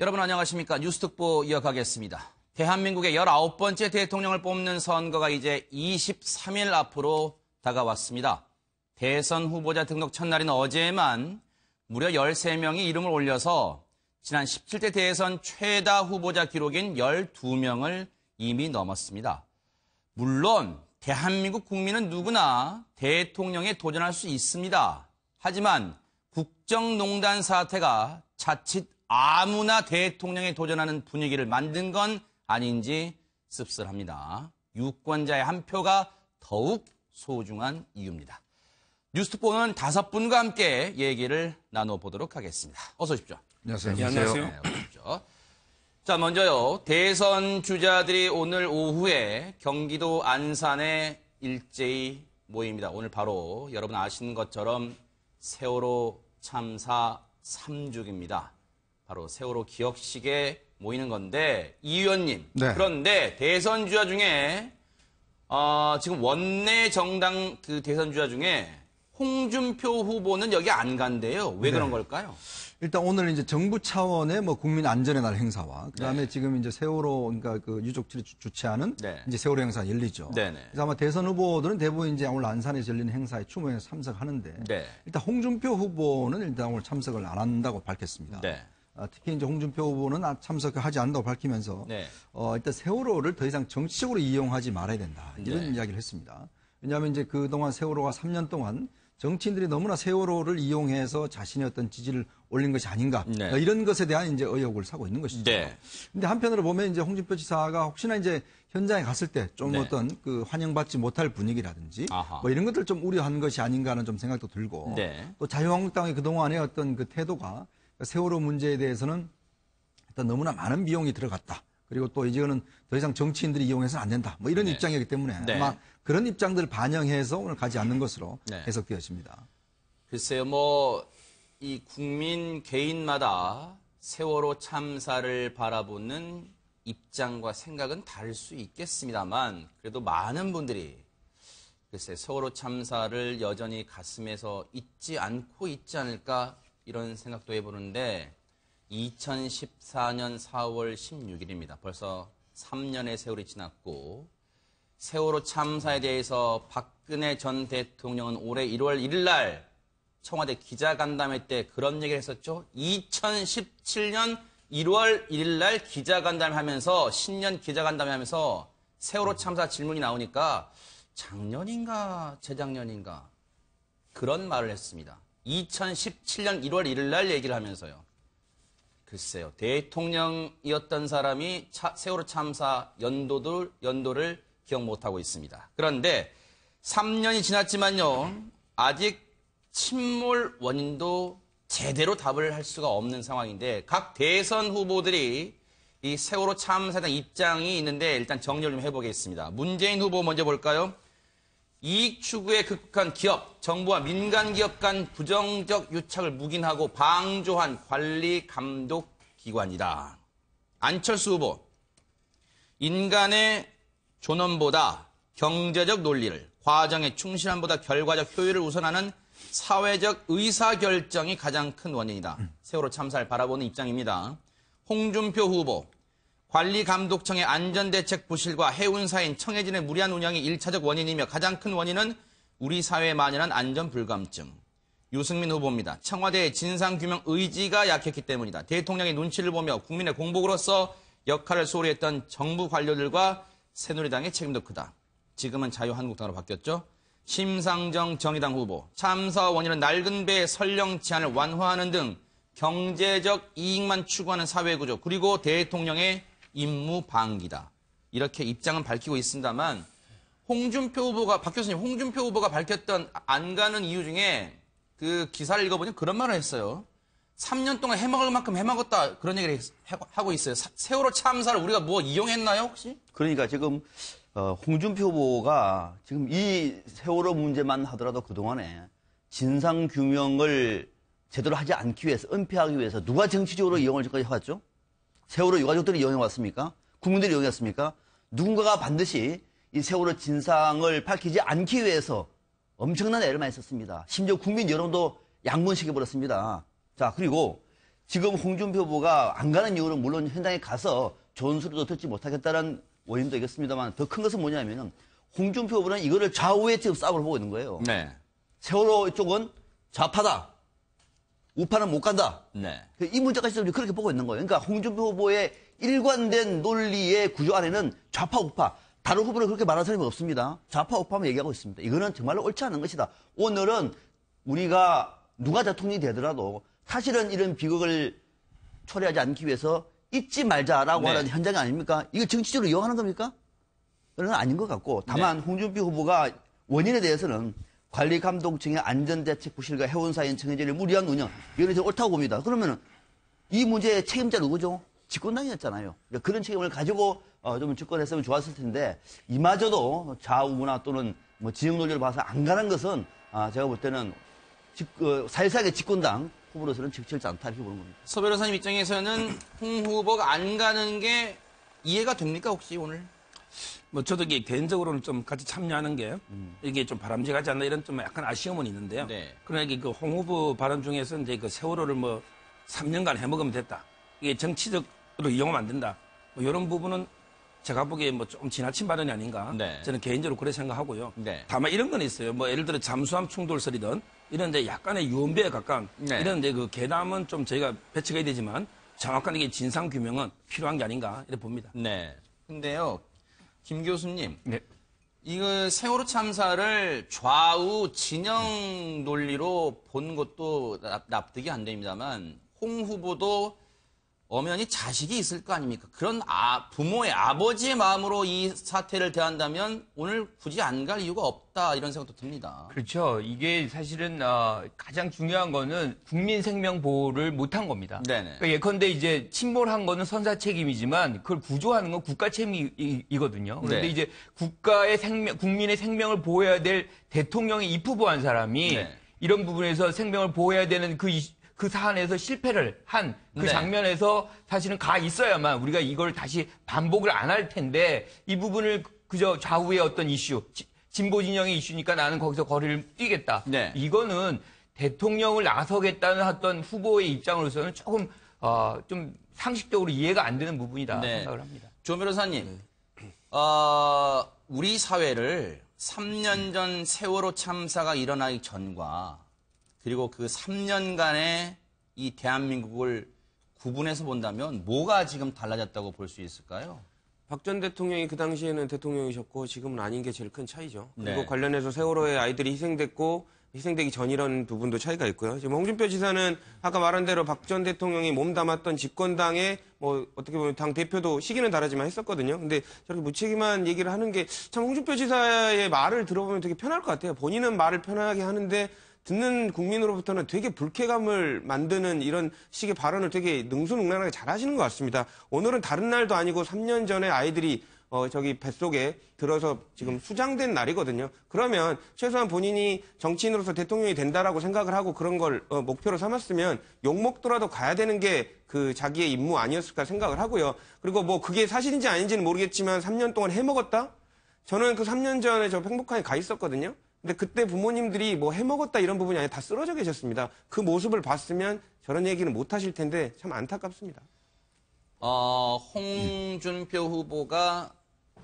여러분 안녕하십니까. 뉴스특보 이어가겠습니다. 대한민국의 19번째 대통령을 뽑는 선거가 이제 23일 앞으로 다가왔습니다. 대선 후보자 등록 첫날인 어제만 무려 13명이 이름을 올려서 지난 17대 대선 최다 후보자 기록인 12명을 이미 넘었습니다. 물론 대한민국 국민은 누구나 대통령에 도전할 수 있습니다. 하지만 국정농단 사태가 자칫 아무나 대통령에 도전하는 분위기를 만든 건 아닌지 씁쓸합니다. 유권자의 한 표가 더욱 소중한 이유입니다. 뉴스특보는 5분과 함께 얘기를 나눠보도록 하겠습니다. 어서 오십시오. 안녕하세요. 네, 어서 오십시오. 자, 먼저요. 대선 주자들이 오늘 오후에 경기도 안산에 일제히 모입니다. 오늘 바로 여러분 아시는 것처럼 세월호 참사 3주기입니다. 바로 세월호 기억식에 모이는 건데 이 의원님. 네. 그런데 대선 주자 중에 지금 원내 정당 그 대선 주자 중에 홍준표 후보는 여기 안 간대요. 왜 그런 걸까요? 일단 오늘 이제 정부 차원의 뭐 국민 안전의 날 행사와 그다음에 지금 이제 세월호 그러니까 그 유족들이 주최하는 이제 세월호 행사가 열리죠. 그래서 아마 대선 후보들은 대부분 이제 오늘 안산에서 열리는 행사에 추모에 참석하는데 일단 홍준표 후보는 일단 오늘 참석을 안 한다고 밝혔습니다. 특히 이제 홍준표 후보는 참석하지 않는다고 밝히면서 일단 세월호를 더 이상 정치적으로 이용하지 말아야 된다 이런 이야기를 했습니다. 왜냐하면 이제 그동안 세월호가 3년 동안 정치인들이 너무나 세월호를 이용해서 자신의 어떤 지지를 올린 것이 아닌가 이런 것에 대한 이제 의혹을 사고 있는 것이죠. 근데 한편으로 보면 이제 홍준표 지사가 혹시나 이제 현장에 갔을 때 좀 어떤 그 환영받지 못할 분위기라든지 뭐 이런 것들 좀 우려한 것이 아닌가 하는 좀 생각도 들고 또 자유한국당의 그동안의 어떤 그 태도가 세월호 문제에 대해서는 일단 너무나 많은 비용이 들어갔다. 그리고 또 이제는 더 이상 정치인들이 이용해서는 안 된다. 뭐 이런 입장이기 때문에 아마 그런 입장들을 반영해서 오늘 가지 않는 것으로 해석되어집니다. 글쎄요, 뭐 이 국민 개인마다 세월호 참사를 바라보는 입장과 생각은 다를 수 있겠습니다만 그래도 많은 분들이 글쎄 세월호 참사를 여전히 가슴에서 잊지 않고 있지 않을까 이런 생각도 해보는데 2014년 4월 16일입니다. 벌써 3년의 세월이 지났고 세월호 참사에 대해서 박근혜 전 대통령은 올해 1월 1일 날 청와대 기자간담회 때 그런 얘기를 했었죠. 2017년 1월 1일 날 기자간담회 하면서 신년 기자간담회 하면서 세월호 참사 질문이 나오니까 작년인가 재작년인가 그런 말을 했습니다. 2017년 1월 1일 날 얘기를 하면서요. 글쎄요. 대통령이었던 사람이 세월호 참사 연도를 기억 못하고 있습니다. 그런데 3년이 지났지만요. 아직 침몰 원인도 제대로 답을 할 수가 없는 상황인데 각 대선 후보들이 이 세월호 참사에 대한 입장이 있는데 일단 정리를 좀 해보겠습니다. 문재인 후보 먼저 볼까요? 이익 추구에 극복한 기업, 정부와 민간 기업 간 부정적 유착을 묵인하고 방조한 관리 감독 기관이다. 안철수 후보, 인간의 존엄보다 경제적 논리를, 과정의 충실함보다 결과적 효율을 우선하는 사회적 의사결정이 가장 큰 원인이다. 세월호 참사를 바라보는 입장입니다. 홍준표 후보, 관리감독청의 안전대책 부실과 해운사인 청해진의 무리한 운영이 1차적 원인이며 가장 큰 원인은 우리 사회에 만연한 안전불감증. 유승민 후보입니다. 청와대의 진상규명 의지가 약했기 때문이다. 대통령의 눈치를 보며 국민의 공복으로서 역할을 소홀히 했던 정부 관료들과 새누리당의 책임도 크다. 지금은 자유한국당으로 바뀌었죠. 심상정 정의당 후보, 참사 원인은 낡은 배의 설령 치안을 완화하는 등 경제적 이익만 추구하는 사회구조 그리고 대통령의 임무 방기다. 이렇게 입장은 밝히고 있습니다만 홍준표 후보가 박 교수님 홍준표 후보가 밝혔던 안 가는 이유 중에 그 기사를 읽어보니 그런 말을 했어요. 3년 동안 해먹을 만큼 해먹었다 그런 얘기를 하고 있어요. 세월호 참사를 우리가 뭐 이용했나요 혹시? 그러니까 지금 홍준표 후보가 지금 이 세월호 문제만 하더라도 그동안에 진상규명을 제대로 하지 않기 위해서, 은폐하기 위해서 누가 정치적으로 이용을 지금까지 해왔죠? 세월호 유가족들이 이용해왔습니까? 국민들이 이용했습니까? 누군가가 반드시 이 세월호 진상을 밝히지 않기 위해서 엄청난 애를 많이 썼습니다. 심지어 국민 여론도 양분시켜버렸습니다. 자, 그리고 지금 홍준표 후보가 안 가는 이유는 물론 현장에 가서 좋은 소리도 듣지 못하겠다는 원인도 있겠습니다만 더 큰 것은 뭐냐면은 홍준표 후보는 이거를 좌우의 지금 싸움을 보고 있는 거예요. 네. 세월호 쪽은 좌파다. 우파는 못 간다. 네. 이 문제까지 그렇게 보고 있는 거예요. 그러니까 홍준표 후보의 일관된 논리의 구조 안에는 좌파, 우파, 다른 후보는 그렇게 말하는 사람이 없습니다. 좌파, 우파만 얘기하고 있습니다. 이거는 정말로 옳지 않은 것이다. 오늘은 우리가 누가 대통령이 되더라도 사실은 이런 비극을 초래하지 않기 위해서 잊지 말자라고 하는 현장 아닙니까? 이거 정치적으로 이용하는 겁니까? 그건 아닌 것 같고 다만 홍준표 후보가 원인에 대해서는 관리감독청의 안전대책 부실과 해운사인 청해제의 무리한 운영 이거는 옳다고 봅니다. 그러면 이 문제의 책임자 누구죠? 집권당이었잖아요. 그러니까 그런 책임을 가지고 좀 집권했으면 좋았을 텐데 이마저도 좌우나 또는 뭐 지역 논리를 봐서 안 가는 것은 제가 볼 때는 사실상의 집권당 후보로서는 적절치 않다 이렇게 보는 겁니다. 서 변호사님 입장에서는 홍 후보가 안 가는 게 이해가 됩니까 혹시 오늘? 뭐 저도 이게 개인적으로는 좀 같이 참여하는 게 이게 좀 바람직하지 않나 이런 좀 약간 아쉬움은 있는데요. 네. 그러나 이게 그 홍 후보 발언 중에서 이제 그 세월호를 뭐 3년간 해먹으면 됐다. 이게 정치적으로 이용하면 안 된다. 뭐 이런 부분은 제가 보기에 뭐 좀 지나친 발언이 아닌가. 네. 저는 개인적으로 그렇게 생각하고요. 네. 다만 이런 건 있어요. 뭐 예를 들어 잠수함 충돌설이든 이런 이제 약간의 유언비에 가까운 이런 이제 그 괴담은 좀 저희가 배치가 해야 되지만 정확한 이게 진상 규명은 필요한 게 아닌가 이렇게 봅니다. 네. 근데요, 김 교수님. 네. 이거 세월호 참사를 좌우 진영 논리로 본 것도 납득이 안 됩니다만 홍 후보도 엄연히 자식이 있을 거 아닙니까? 그런 부모의 아버지의 마음으로 이 사태를 대한다면 오늘 굳이 안 갈 이유가 없다 이런 생각도 듭니다. 그렇죠. 이게 사실은 가장 중요한 거는 국민 생명 보호를 못한 겁니다. 네네. 그러니까 예컨대 이제 침몰한 거는 선사 책임이지만 그걸 구조하는 건 국가 책임이거든요. 그런데 네. 이제 국가의 생명, 국민의 생명을 보호해야 될 대통령이 입후보한 사람이 네. 이런 부분에서 생명을 보호해야 되는 그 사안에서 실패를 한 그 네. 장면에서 사실은 가 있어야만 우리가 이걸 다시 반복을 안 할 텐데 이 부분을 그저 좌우의 어떤 이슈, 진보 진영의 이슈니까 나는 거기서 거리를 뛰겠다. 네. 이거는 대통령을 나서겠다는 어떤 후보의 입장으로서는 조금 좀 상식적으로 이해가 안 되는 부분이다 생각을 합니다. 조 변호사님, 우리 사회를 3년 전 세월호 참사가 일어나기 전과 그리고 그 3년간의 이 대한민국을 구분해서 본다면 뭐가 지금 달라졌다고 볼 수 있을까요? 박 전 대통령이 그 당시에는 대통령이셨고 지금은 아닌 게 제일 큰 차이죠. 그리고 네. 관련해서 세월호에 아이들이 희생됐고 희생되기 전이라는 부분도 차이가 있고요. 지금 홍준표 지사는 아까 말한 대로 박 전 대통령이 몸담았던 집권당의 뭐 어떻게 보면 당 대표도 시기는 다르지만 했었거든요. 근데 저렇게 무책임한 얘기를 하는 게 참 홍준표 지사의 말을 들어보면 되게 편할 것 같아요. 본인은 말을 편하게 하는데 듣는 국민으로부터는 되게 불쾌감을 만드는 이런 식의 발언을 되게 능수능란하게 잘하시는 것 같습니다. 오늘은 다른 날도 아니고 3년 전에 아이들이 저기 뱃속에 들어서 지금 수장된 날이거든요. 그러면 최소한 본인이 정치인으로서 대통령이 된다라고 생각을 하고 그런 걸 목표로 삼았으면 욕먹더라도 가야 되는 게 그 자기의 임무 아니었을까 생각을 하고요. 그리고 뭐 그게 사실인지 아닌지는 모르겠지만 3년 동안 해먹었다? 저는 그 3년 전에 저 팽복항에 가 있었거든요. 근데 그때 부모님들이 뭐 해먹었다 이런 부분이 아니라 다 쓰러져 계셨습니다. 그 모습을 봤으면 저런 얘기는 못 하실 텐데 참 안타깝습니다. 홍준표 후보가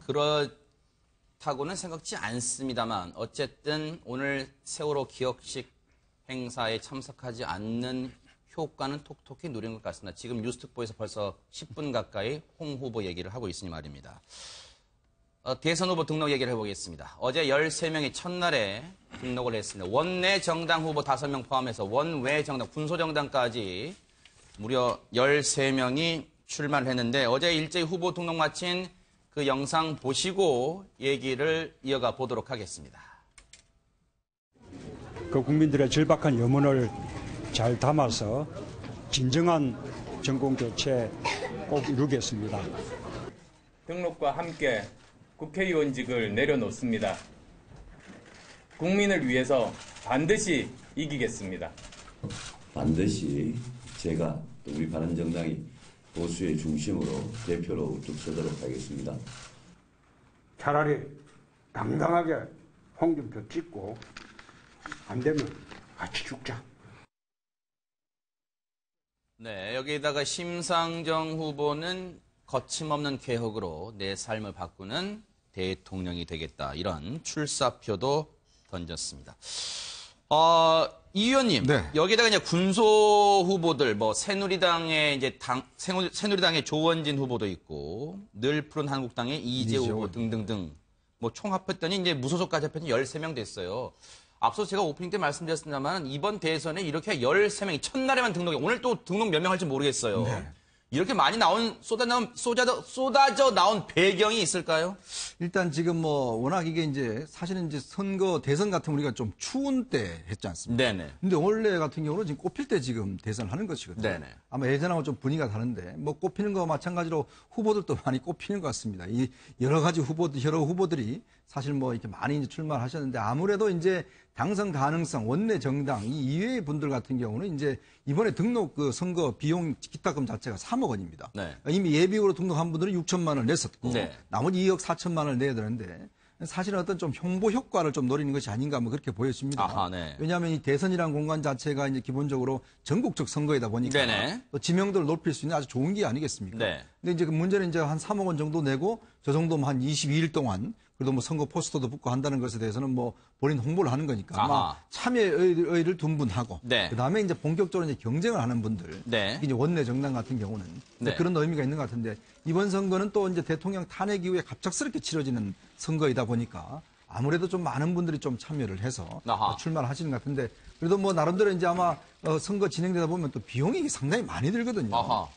그렇다고는 생각지 않습니다만 어쨌든 오늘 세월호 기억식 행사에 참석하지 않는 효과는 톡톡히 누린 것 같습니다. 지금 뉴스특보에서 벌써 10분 가까이 홍 후보 얘기를 하고 있으니 말입니다. 대선 후보 등록 얘기를 해보겠습니다. 어제 13명이 첫날에 등록을 했습니다. 원내 정당 후보 5명 포함해서 원외 정당, 군소정당까지 무려 13명이 출마를 했는데 어제 일제히 후보 등록 마친 그 영상 보시고 얘기를 이어가 보도록 하겠습니다. 그 국민들의 절박한 염원을 잘 담아서 진정한 정권교체 꼭 이루겠습니다. 등록과 함께 국회의원직을 내려놓습니다. 국민을 위해서 반드시 이기겠습니다. 반드시 제가 또 우리 바른정당이 보수의 중심으로 대표로 우뚝 서도록 하겠습니다. 차라리 당당하게 홍준표 찍고 안 되면 같이 죽자. 네, 여기에다가 심상정 후보는 거침없는 개혁으로 내 삶을 바꾸는 대통령이 되겠다. 이런 출사표도 던졌습니다. 이 의원님, 네. 여기다가 이제 군소 후보들, 뭐 새누리당의 이제 새누리당의 조원진 후보도 있고, 늘 푸른 한국당의 이재호 후보 등등등, 뭐 총 합했더니 이제 무소속까지 합했더니 13명 됐어요. 앞서 제가 오프닝 때 말씀드렸습니다만 이번 대선에 이렇게 13명이 첫날에만 등록이, 오늘 또 등록 몇 명 할지 모르겠어요. 네. 이렇게 많이 쏟아져 나온 배경이 있을까요? 일단 지금 뭐 워낙 이게 이제 사실은 이제 선거 대선 같은 우리가 좀 추운 때 했지 않습니까? 네네. 근데 원래 같은 경우는 지금 꽃필 때 지금 대선을 하는 것이거든요. 네네. 아마 예전하고 좀 분위기가 다른데 뭐 꽃피는 거 마찬가지로 후보들도 많이 꽃피는 것 같습니다. 이 여러 후보들이 사실 뭐 이렇게 많이 이제 출마를 하셨는데 아무래도 이제 당선 가능성, 원내 정당 이 이외의 분들 같은 경우는 이제 이번에 등록 그 선거 비용 기타금 자체가 3억 원입니다. 네. 이미 예비후보로 등록한 분들은 6천만 원을 냈었고 네. 나머지 2억 4천만 원을 내야 되는데 사실은 어떤 좀 홍보 효과를 좀 노리는 것이 아닌가 뭐 그렇게 보여집니다. 아하, 네. 왜냐하면 이 대선이라는 공간 자체가 이제 기본적으로 전국적 선거이다 보니까 네네. 또 지명도를 높일 수 있는 아주 좋은 게 아니겠습니까? 네. 근데 이제 그 문제는 이제 한 3억 원 정도 내고 저 정도면 한 22일 동안 그래도 뭐 선거 포스터도 붙고 한다는 것에 대해서는 뭐 본인 홍보를 하는 거니까 아마 참여의를 둔분하고 네. 그다음에 이제 본격적으로 이제 경쟁을 하는 분들 네. 이제 원내 정당 같은 경우는 네. 그런 의미가 있는 것 같은데 이번 선거는 또 이제 대통령 탄핵 이후에 갑작스럽게 치러지는 선거이다 보니까 아무래도 좀 많은 분들이 좀 참여를 해서 출마를 하시는 것 같은데 그래도 뭐 나름대로 이제 아마 선거 진행되다 보면 또 비용이 상당히 많이 들거든요. 아하.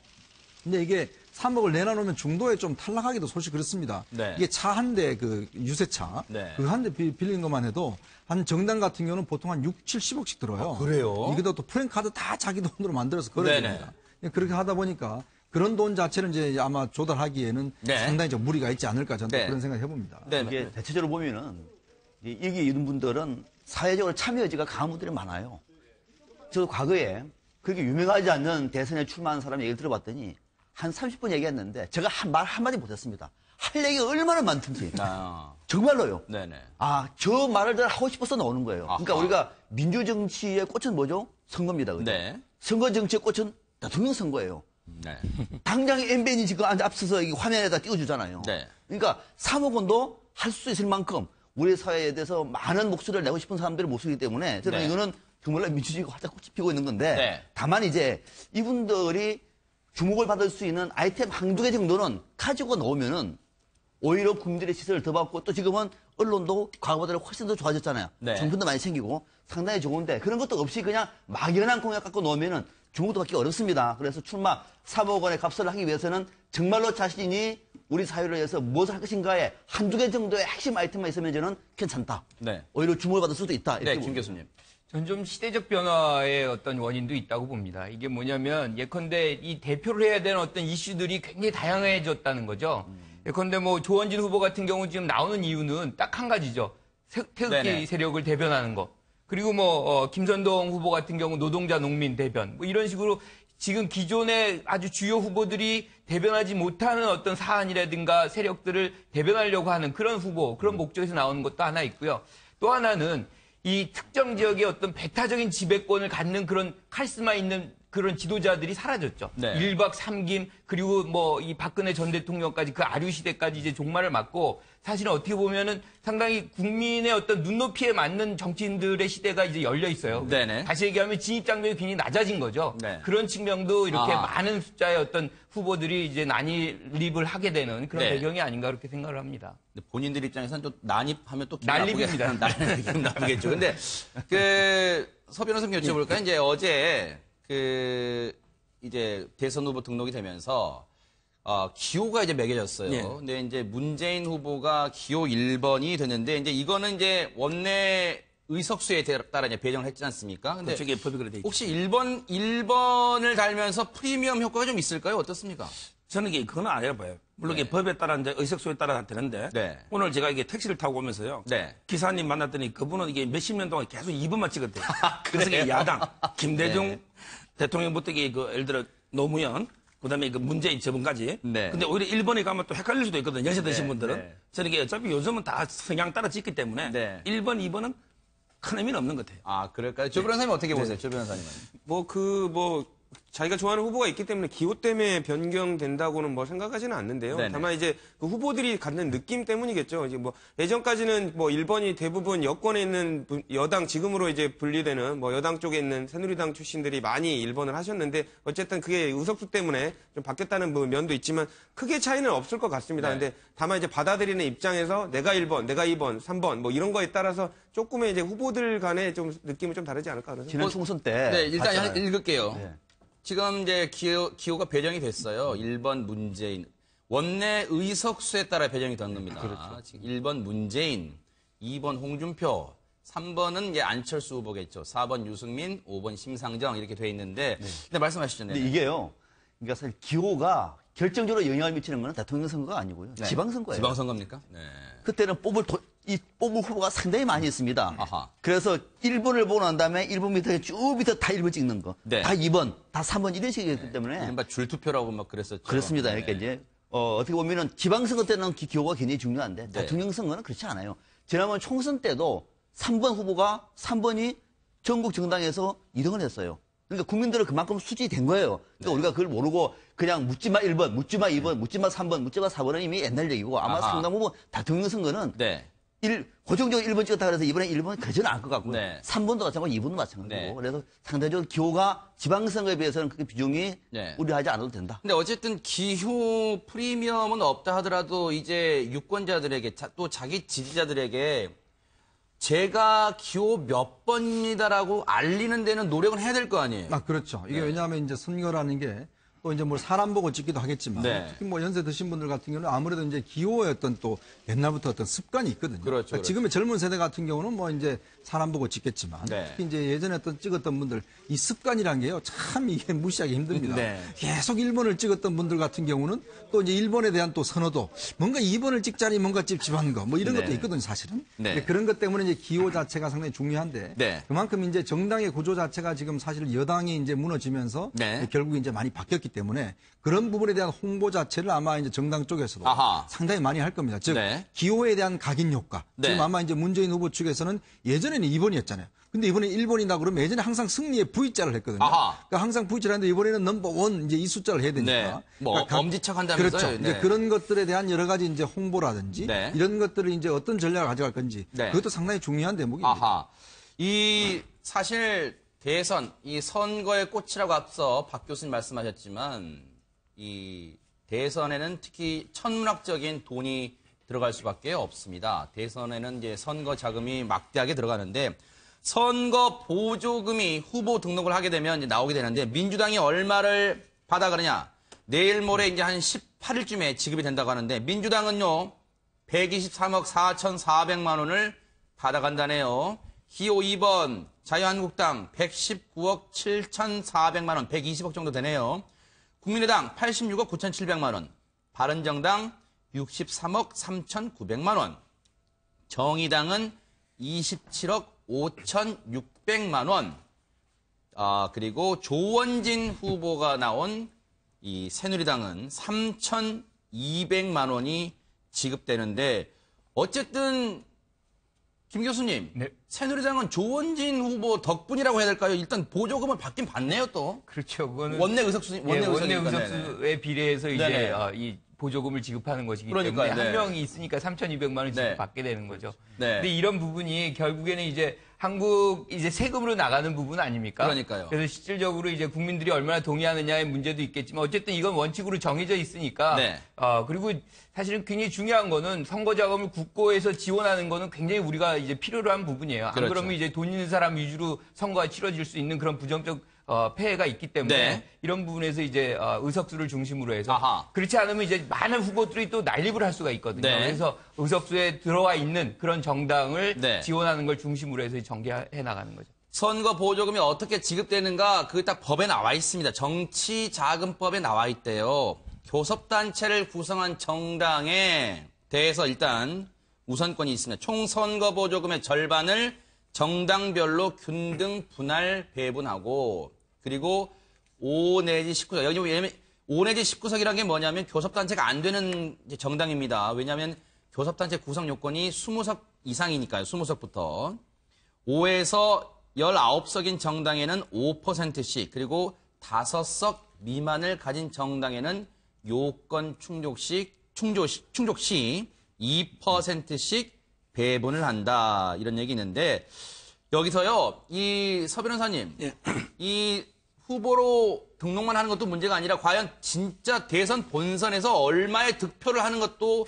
근데 이게 3억을 내놔놓으면 중도에 좀 탈락하기도 솔직히 그렇습니다. 네. 이게 차 한 대, 그 유세차, 네. 그 한 대 빌린 것만 해도 한 정당 같은 경우는 보통 한 6, 70억씩 들어요. 아, 그래요? 이게 또 프랜카드 다 자기 돈으로 만들어서 걸어야 됩니다. 그렇게 하다 보니까 그런 돈 자체를 이제 아마 조달하기에는 네. 상당히 좀 무리가 있지 않을까 저는 네. 그런 생각 해봅니다. 네. 이게 대체적으로 보면은 여기 있는 분들은 사회적으로 참여 의지가 강한 분들이 많아요. 저도 과거에 그렇게 유명하지 않는 대선에 출마한 사람 얘기를 들어봤더니 한 30분 얘기했는데 제가 말 한마디 못했습니다. 할 얘기가 얼마나 많든지. 정말로요. 네네. 저 말을 하고 싶어서 나오는 거예요. 아하. 그러니까 우리가 민주정치의 꽃은 뭐죠? 선거입니다. 그죠? 네. 선거 정치의 꽃은 대통령 선거예요. 네. 당장 MBN이 지금 앞서서 이 화면에다 띄워주잖아요. 네. 그러니까 3억 원도 할 수 있을 만큼 우리 사회에 대해서 많은 목소리를 내고 싶은 사람들의 목소리이기 때문에 저는 네. 이거는 정말로 민주주의가 활짝 꽃이 피고 있는 건데 네. 다만 이제 이분들이 주목을 받을 수 있는 아이템 한두 개 정도는 가지고 나오면은 오히려 국민들의 시선을 더 받고 또 지금은 언론도 과거보다 훨씬 더 좋아졌잖아요. 네. 정권도 많이 생기고 상당히 좋은데 그런 것도 없이 그냥 막연한 공약 갖고 놓으면은 주목도 받기 어렵습니다. 그래서 출마 3억 원의 값을 하기 위해서는 정말로 자신이 우리 사회를 위해서 무엇을 할 것인가에 한두 개 정도의 핵심 아이템만 있으면 저는 괜찮다. 네. 오히려 주목을 받을 수도 있다. 네, 김 교수님. 전 좀 시대적 변화의 어떤 원인도 있다고 봅니다. 이게 뭐냐면 예컨대 이 대표를 해야 되는 어떤 이슈들이 굉장히 다양해졌다는 거죠. 예컨대 뭐 조원진 후보 같은 경우 지금 나오는 이유는 딱 한 가지죠. 태극기 네네. 세력을 대변하는 거. 그리고 뭐 김선동 후보 같은 경우 노동자 농민 대변. 뭐 이런 식으로 지금 기존의 아주 주요 후보들이 대변하지 못하는 어떤 사안이라든가 세력들을 대변하려고 하는 그런 후보, 그런 목적에서 나오는 것도 하나 있고요. 또 하나는 이 특정 지역의 어떤 배타적인 지배권을 갖는 그런 카리스마 있는 그런 지도자들이 사라졌죠. 네. 1박 3김 그리고 뭐 이 박근혜 전 대통령까지 그 아류 시대까지 이제 종말을 맞고 사실은 어떻게 보면은 상당히 국민의 어떤 눈높이에 맞는 정치인들의 시대가 이제 열려 있어요. 네네. 다시 얘기하면 진입 장벽이 굉장히 낮아진 거죠. 네. 그런 측면도 이렇게 아하. 많은 숫자의 어떤 후보들이 이제 난입을 하게 되는 그런 네. 배경이 아닌가 그렇게 생각을 합니다. 근데 본인들 입장에서는 또 난입하면 또 기분 난립입니다. 기분 나쁘겠죠. 근데 서 변호사님 여쭤볼까요? 이제 어제 이제 대선 후보 등록이 되면서 기호가 이제 매겨졌어요. 네. 근데 이제 문재인 후보가 기호 1번이 됐는데 이제 이거는 이제 원내 의석수에 따라 이제 배정을 했지 않습니까? 근데 그쪽에 법이 그래 돼 있죠. 혹시 1번을 달면서 프리미엄 효과가 좀 있을까요? 어떻습니까? 저는 이게 그건 아니라 봐요. 물론 이게 법에 따라 이제 의석수에 따라 되는데 네. 오늘 제가 이게 택시를 타고 오면서요. 네. 기사님 만났더니 그분은 이게 몇십 년 동안 계속 2번만 찍었대요. 그래서 이게 야당 김대중 네. 대통령부터 이게 예를 들어 노무현 그다음에 문재인 저분까지. 네. 근데 오히려 1번에 가면 또 헷갈릴 수도 있거든요. 연세 드신 네, 분들은. 네. 저는 이게 어차피 요즘은 다 성향 따라 찍기 때문에 네. 1번, 2번은 큰 의미는 없는 것 같아요. 그럴까요? 조 변호사님 어떻게 보세요? 조 변호사님은. 자기가 좋아하는 후보가 있기 때문에 기호 때문에 변경된다고는 뭐 생각하지는 않는데요. 네네. 다만 이제 그 후보들이 갖는 느낌 때문이겠죠. 이제 뭐 예전까지는 뭐 1번이 대부분 여권에 있는 여당 지금으로 이제 분리되는 뭐 여당 쪽에 있는 새누리당 출신들이 많이 1번을 하셨는데 어쨌든 그게 의석수 때문에 좀 바뀌었다는 면도 있지만 크게 차이는 없을 것 같습니다. 네. 근데 다만 이제 받아들이는 입장에서 내가 1번, 내가 2번, 3번 뭐 이런 거에 따라서 조금의 이제 후보들 간의 좀 느낌이 좀 다르지 않을까 하는 지난 총선 때. 네, 일단 봤잖아요. 읽을게요. 네. 지금 이제 기호가 배정이 됐어요. 1번 문재인. 원내 의석수에 따라 배정이 된 겁니다. 그렇죠. 지금 1번 문재인, 2번 홍준표, 3번은 이제 안철수 후보겠죠. 4번 유승민, 5번 심상정 이렇게 돼 있는데, 네, 말씀하시잖아요. 근데 이게요. 그러니까 사실 기호가 결정적으로 영향을 미치는 건 대통령 선거가 아니고요. 네. 지방선거예요. 지방선거입니까? 네. 그때는 뽑을 후보가 상당히 많이 있습니다. 아하. 그래서 1번을 보고 난 다음에 1번 밑에 쭉 밑에 다 1번 찍는 거. 네. 다 2번, 다 3번 이런 식이기 때문에. 이른바 줄투표라고 막 그랬었죠. 그렇습니다. 네. 그러니까 이제 어떻게 보면은 지방선거 때는 기호가 굉장히 중요한데 네. 대통령 선거는 그렇지 않아요. 지난번 총선 때도 3번 후보가 3번이 전국 정당에서 2등을 했어요. 그러니까 국민들은 그만큼 수지된 거예요. 그러니까 우리가 그걸 모르고 그냥 묻지마 1번, 묻지마 2번, 묻지마 3번, 묻지마 4번은 이미 옛날 얘기고 아마 아하. 상당 부분 대통령 선거는 네. 고정적으로 1번 찍었다 그래서 이번에 1번 그지는 않을 것 같고요. 네. 3번도 마찬가지고 2번도 마찬가지고. 네. 그래서 상대적으로 기호가 지방선거에 비해서는 그렇게 비중이 네. 우려하지 않아도 된다. 근데 어쨌든 기호 프리미엄은 없다 하더라도 이제 유권자들에게 또 자기 지지자들에게 제가 기호 몇 번입니다라고 알리는 데는 노력은 해야 될 거 아니에요. 아, 그렇죠. 이게 네. 왜냐하면 이제 선거라는 게 또 이제 뭐 사람 보고 찍기도 하겠지만 네. 특히 뭐 연세 드신 분들 같은 경우는 아무래도 이제 기호의 어떤 또 옛날부터 어떤 습관이 있거든요. 그렇죠, 그러니까 지금의 젊은 세대 같은 경우는 뭐 이제 사람 보고 찍겠지만 네. 특히 이제 예전에 어떤 찍었던 분들 이 습관이란 게요 참 이게 무시하기 힘듭니다. 네. 계속 1번을 찍었던 분들 같은 경우는 또 이제 1번에 대한 또 선호도 뭔가 2번을 찍자니 뭔가 찝찝한 거 뭐 이런 네. 것도 있거든요 사실은. 네. 근데 그런 것 때문에 이제 기호 자체가 상당히 중요한데 네. 그만큼 이제 정당의 구조 자체가 지금 사실 여당이 이제 무너지면서 네. 결국 이제 많이 바뀌었기 때문에 그런 부분에 대한 홍보 자체를 아마 이제 정당 쪽에서도 아하. 상당히 많이 할 겁니다. 즉 네. 기호에 대한 각인 효과. 네. 지금 아마 이제 문재인 후보 측에서는 예전에는 2번이었잖아요. 근데 이번에 1번이다 그러면 예전에 항상 승리에 V자를 했거든요. 아하. 그러니까 항상 V자를 했는데 이번에는 넘버 1 이제 이 숫자를 해야 되니까. 네. 뭐 그러니까 엄지척 한다면서요? 그렇죠. 네. 이제 그런 것들에 대한 여러 가지 이제 홍보라든지 네. 이런 것들을 이제 어떤 전략을 가져갈 건지 네. 그것도 상당히 중요한 대목입니다. 아하. 이 사실 대선, 이 선거의 꽃이라고 앞서 박 교수님 말씀하셨지만 이 대선에는 특히 천문학적인 돈이 들어갈 수밖에 없습니다. 대선에는 이제 선거 자금이 막대하게 들어가는데 선거 보조금이 후보 등록을 하게 되면 이제 나오게 되는데 민주당이 얼마를 받아가느냐. 내일 모레 이제 한 18일쯤에 지급이 된다고 하는데 민주당은요 123억 4,400만 원을 받아간다네요. 기호 2번 자유한국당 119억 7,400만 원, 120억 정도 되네요. 국민의당 86억 9,700만 원, 바른정당 63억 3,900만 원, 정의당은 27억 5,600만 원, 그리고 조원진 후보가 나온 이 새누리당은 3,200만 원이 지급되는데 어쨌든 김 교수님, 네. 새누리당은 조원진 후보 덕분이라고 해야 될까요? 일단 보조금을 받긴 받네요, 또. 그렇죠. 그거는 원내 의석수, 원내 의석수에 비례해서 이제 네네. 이 보조금을 지급하는 것이기 그러니까요, 때문에 한 네. 명이 있으니까 3,200만 원 네. 받게 되는 거죠. 네. 근데 이런 부분이 결국에는 이제 한국 이제 세금으로 나가는 부분 아닙니까? 그러니까요. 그래서 실질적으로 이제 국민들이 얼마나 동의하느냐의 문제도 있겠지만 어쨌든 이건 원칙으로 정해져 있으니까. 네. 그리고 사실은 굉장히 중요한 거는 선거 자금을 국고에서 지원하는 거는 굉장히 우리가 이제 필요로 한 부분이에요. 안 그렇죠. 그러면 이제 돈 있는 사람 위주로 선거가 치러질 수 있는 그런 부정적 폐해가 있기 때문에 네. 이런 부분에서 이제 의석수를 중심으로 해서 아하. 그렇지 않으면 이제 많은 후보들이 또 난립을 할 수가 있거든요. 네. 그래서 의석수에 들어와 있는 그런 정당을 네. 지원하는 걸 중심으로 해서 전개해 나가는 거죠. 선거 보조금이 어떻게 지급되는가 그게 딱 법에 나와 있습니다. 정치자금법에 나와 있대요. 교섭단체를 구성한 정당에 대해서 일단 우선권이 있습니다. 총 선거 보조금의 절반을 정당별로 균등 분할 배분하고 그리고 5 내지 19석. 여기 왜냐면 5 내지 19석이라는 게 뭐냐면 교섭단체가 안 되는 정당입니다. 왜냐하면 교섭단체 구성 요건이 20석 이상이니까요. 20석부터. 5에서 19석인 정당에는 5%씩 그리고 5석 미만을 가진 정당에는 요건 충족 시 2%씩 배분을 한다. 이런 얘기 있는데 여기서요. 이 서 변호사님. 예. 이 후보로 등록만 하는 것도 문제가 아니라 과연 진짜 대선 본선에서 얼마의 득표를 하는 것도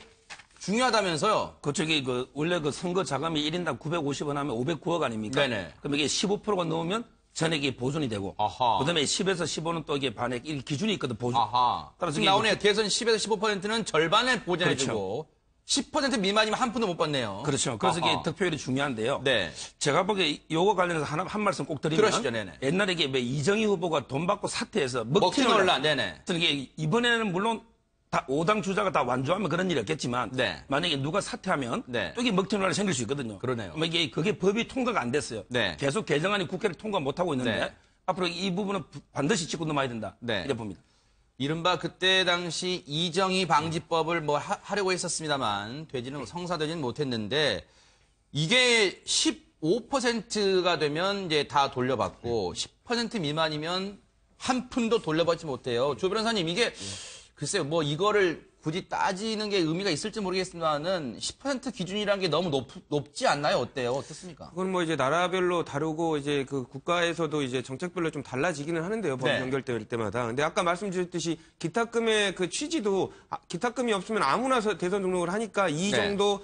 중요하다면서요. 그쪽이 원래 선거 자금이 1인당 950원 하면 509억 아닙니까? 네네. 그럼 이게 15%가 넘으면 전액이 보존이 되고. 아하. 그다음에 10에서 15는 또 이게 반액 기준이 있거든, 보존. 아하. 따라서 지금 나오네요. 대선 10에서 15%는 절반을 보전해주고 그렇죠. 10% 미만이면 한 푼도 못 받네요. 그렇죠. 그래서 아하. 이게 득표율이 중요한데요. 네. 제가 보기에 요거 관련해서 한 말씀 꼭 드리면. 그러시죠, 네네. 옛날에 이게 이정희 후보가 돈 받고 사퇴해서 먹튀 논란, 네네. 이게 이번에는 물론 다 5당 주자가 다 완주하면 그런 일이 없겠지만 네. 만약에 누가 사퇴하면 네. 또 이게 먹튀 논란이 생길 수 있거든요. 그러네요. 그게 법이 통과가 안 됐어요. 네. 계속 개정안이 국회를 통과 못 하고 있는데 네. 앞으로 이 부분은 반드시 짚고 넘어야 된다. 네. 이래 봅니다. 이른바 그때 당시 이정희 방지법을 하려고 했었습니다만 성사되지는 못했는데 이게 15%가 되면 이제 다 돌려받고 10% 미만이면 한 푼도 돌려받지 못해요. 조 변호사님 이게 글쎄요 뭐 이거를 굳이 따지는 게 의미가 있을지 모르겠습니다만은 10% 기준이라는 게 너무 높지 않나요? 어때요? 어떻습니까? 그건 뭐 이제 나라별로 다르고 이제 그 국가에서도 이제 정책별로 좀 달라지기는 하는데요. 법이 네. 연결될 때마다. 근데 아까 말씀드렸듯이 기탁금의 그 취지도 기탁금이 없으면 아무나 대선 등록을 하니까 이 네. 정도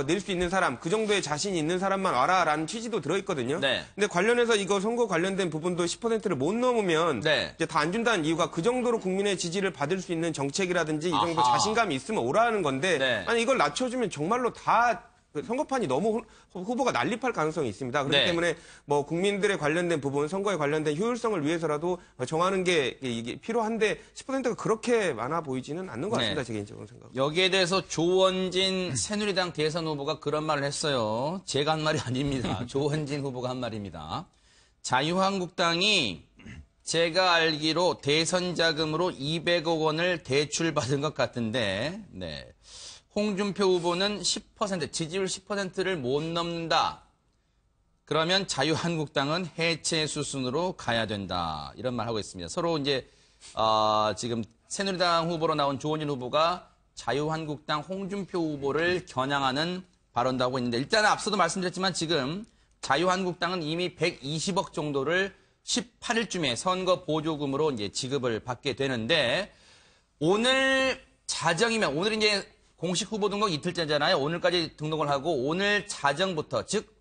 낼 수 있는 사람, 그 정도의 자신이 있는 사람만 와라라는 취지도 들어있거든요. 네. 근데 관련해서 이거 선거 관련된 부분도 10%를 못 넘으면 네. 이제 다 안 준다는 이유가 그 정도로 국민의 지지를 받을 수 있는 정책이라든지 이 정도 아하. 자신감이 있으면 오라는 건데 네. 아니 이걸 낮춰주면 정말로 다 선거판이 너무 후보가 난립할 가능성이 있습니다. 그렇기 네. 때문에 뭐 국민들에 관련된 부분, 선거에 관련된 효율성을 위해서라도 정하는 게 이게 필요한데 10%가 그렇게 많아 보이지는 않는 것 같습니다. 네. 제 개인적으로 생각. 여기에 대해서 조원진 새누리당 대선 후보가 그런 말을 했어요. 제가 한 말이 아닙니다. 조원진 후보가 한 말입니다. 자유한국당이 제가 알기로 대선 자금으로 200억 원을 대출받은 것 같은데, 네. 홍준표 후보는 10%, 지지율 10%를 못 넘는다. 그러면 자유한국당은 해체 수순으로 가야 된다. 이런 말 하고 있습니다. 서로 이제, 지금 새누리당 후보로 나온 조원진 후보가 자유한국당 홍준표 후보를 겨냥하는 발언도 하고 있는데, 일단 앞서도 말씀드렸지만 지금 자유한국당은 이미 120억 정도를 18일쯤에 선거 보조금으로 이제 지급을 받게 되는데, 오늘 자정이면, 오늘 이제 공식 후보 등록 이틀째잖아요. 오늘까지 등록을 하고, 오늘 자정부터, 즉,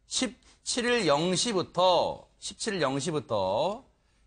17일 0시부터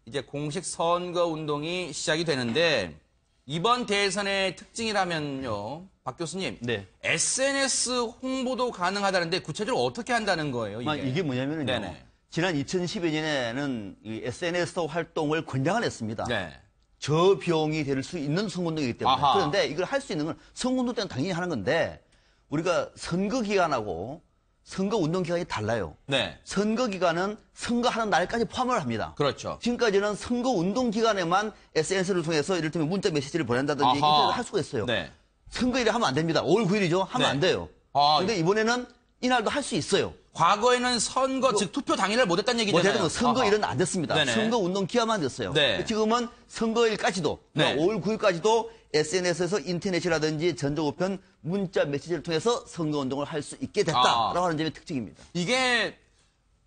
이제 공식 선거 운동이 시작이 되는데, 이번 대선의 특징이라면요, 박 교수님. 네. SNS 홍보도 가능하다는데 구체적으로 어떻게 한다는 거예요, 이게? 이게 뭐냐면요. 네네. 지난 2012년에는 이 SNS 활동을 권장을 했습니다. 네. 저비용이 될 수 있는 선거운동이기 때문에. 아하. 그런데 이걸 할 수 있는 건 선거운동 때는 당연히 하는 건데 우리가 선거 기간하고 선거운동 기간이 달라요. 네. 선거 기간은 선거하는 날까지 포함을 합니다. 그렇죠. 지금까지는 선거운동 기간에만 SNS를 통해서 이를테면 문자 메시지를 보낸다든지 이렇게 할 수가 있어요. 네. 선거일에 하면 안 됩니다. 5월 9일이죠. 하면 네. 안 돼요. 그런데 이번에는 이날도 할 수 있어요. 과거에는 선거, 즉 투표 당일날 못했다는 얘기잖아요. 못해도 선거일은 안 됐습니다. 네네. 선거운동 기간만 됐어요. 네. 지금은 선거일까지도, 네. 5월 9일까지도 SNS에서 인터넷이라든지 전조우편 문자 메시지를 통해서 선거운동을 할 수 있게 됐다라고 하는 점이 특징입니다. 이게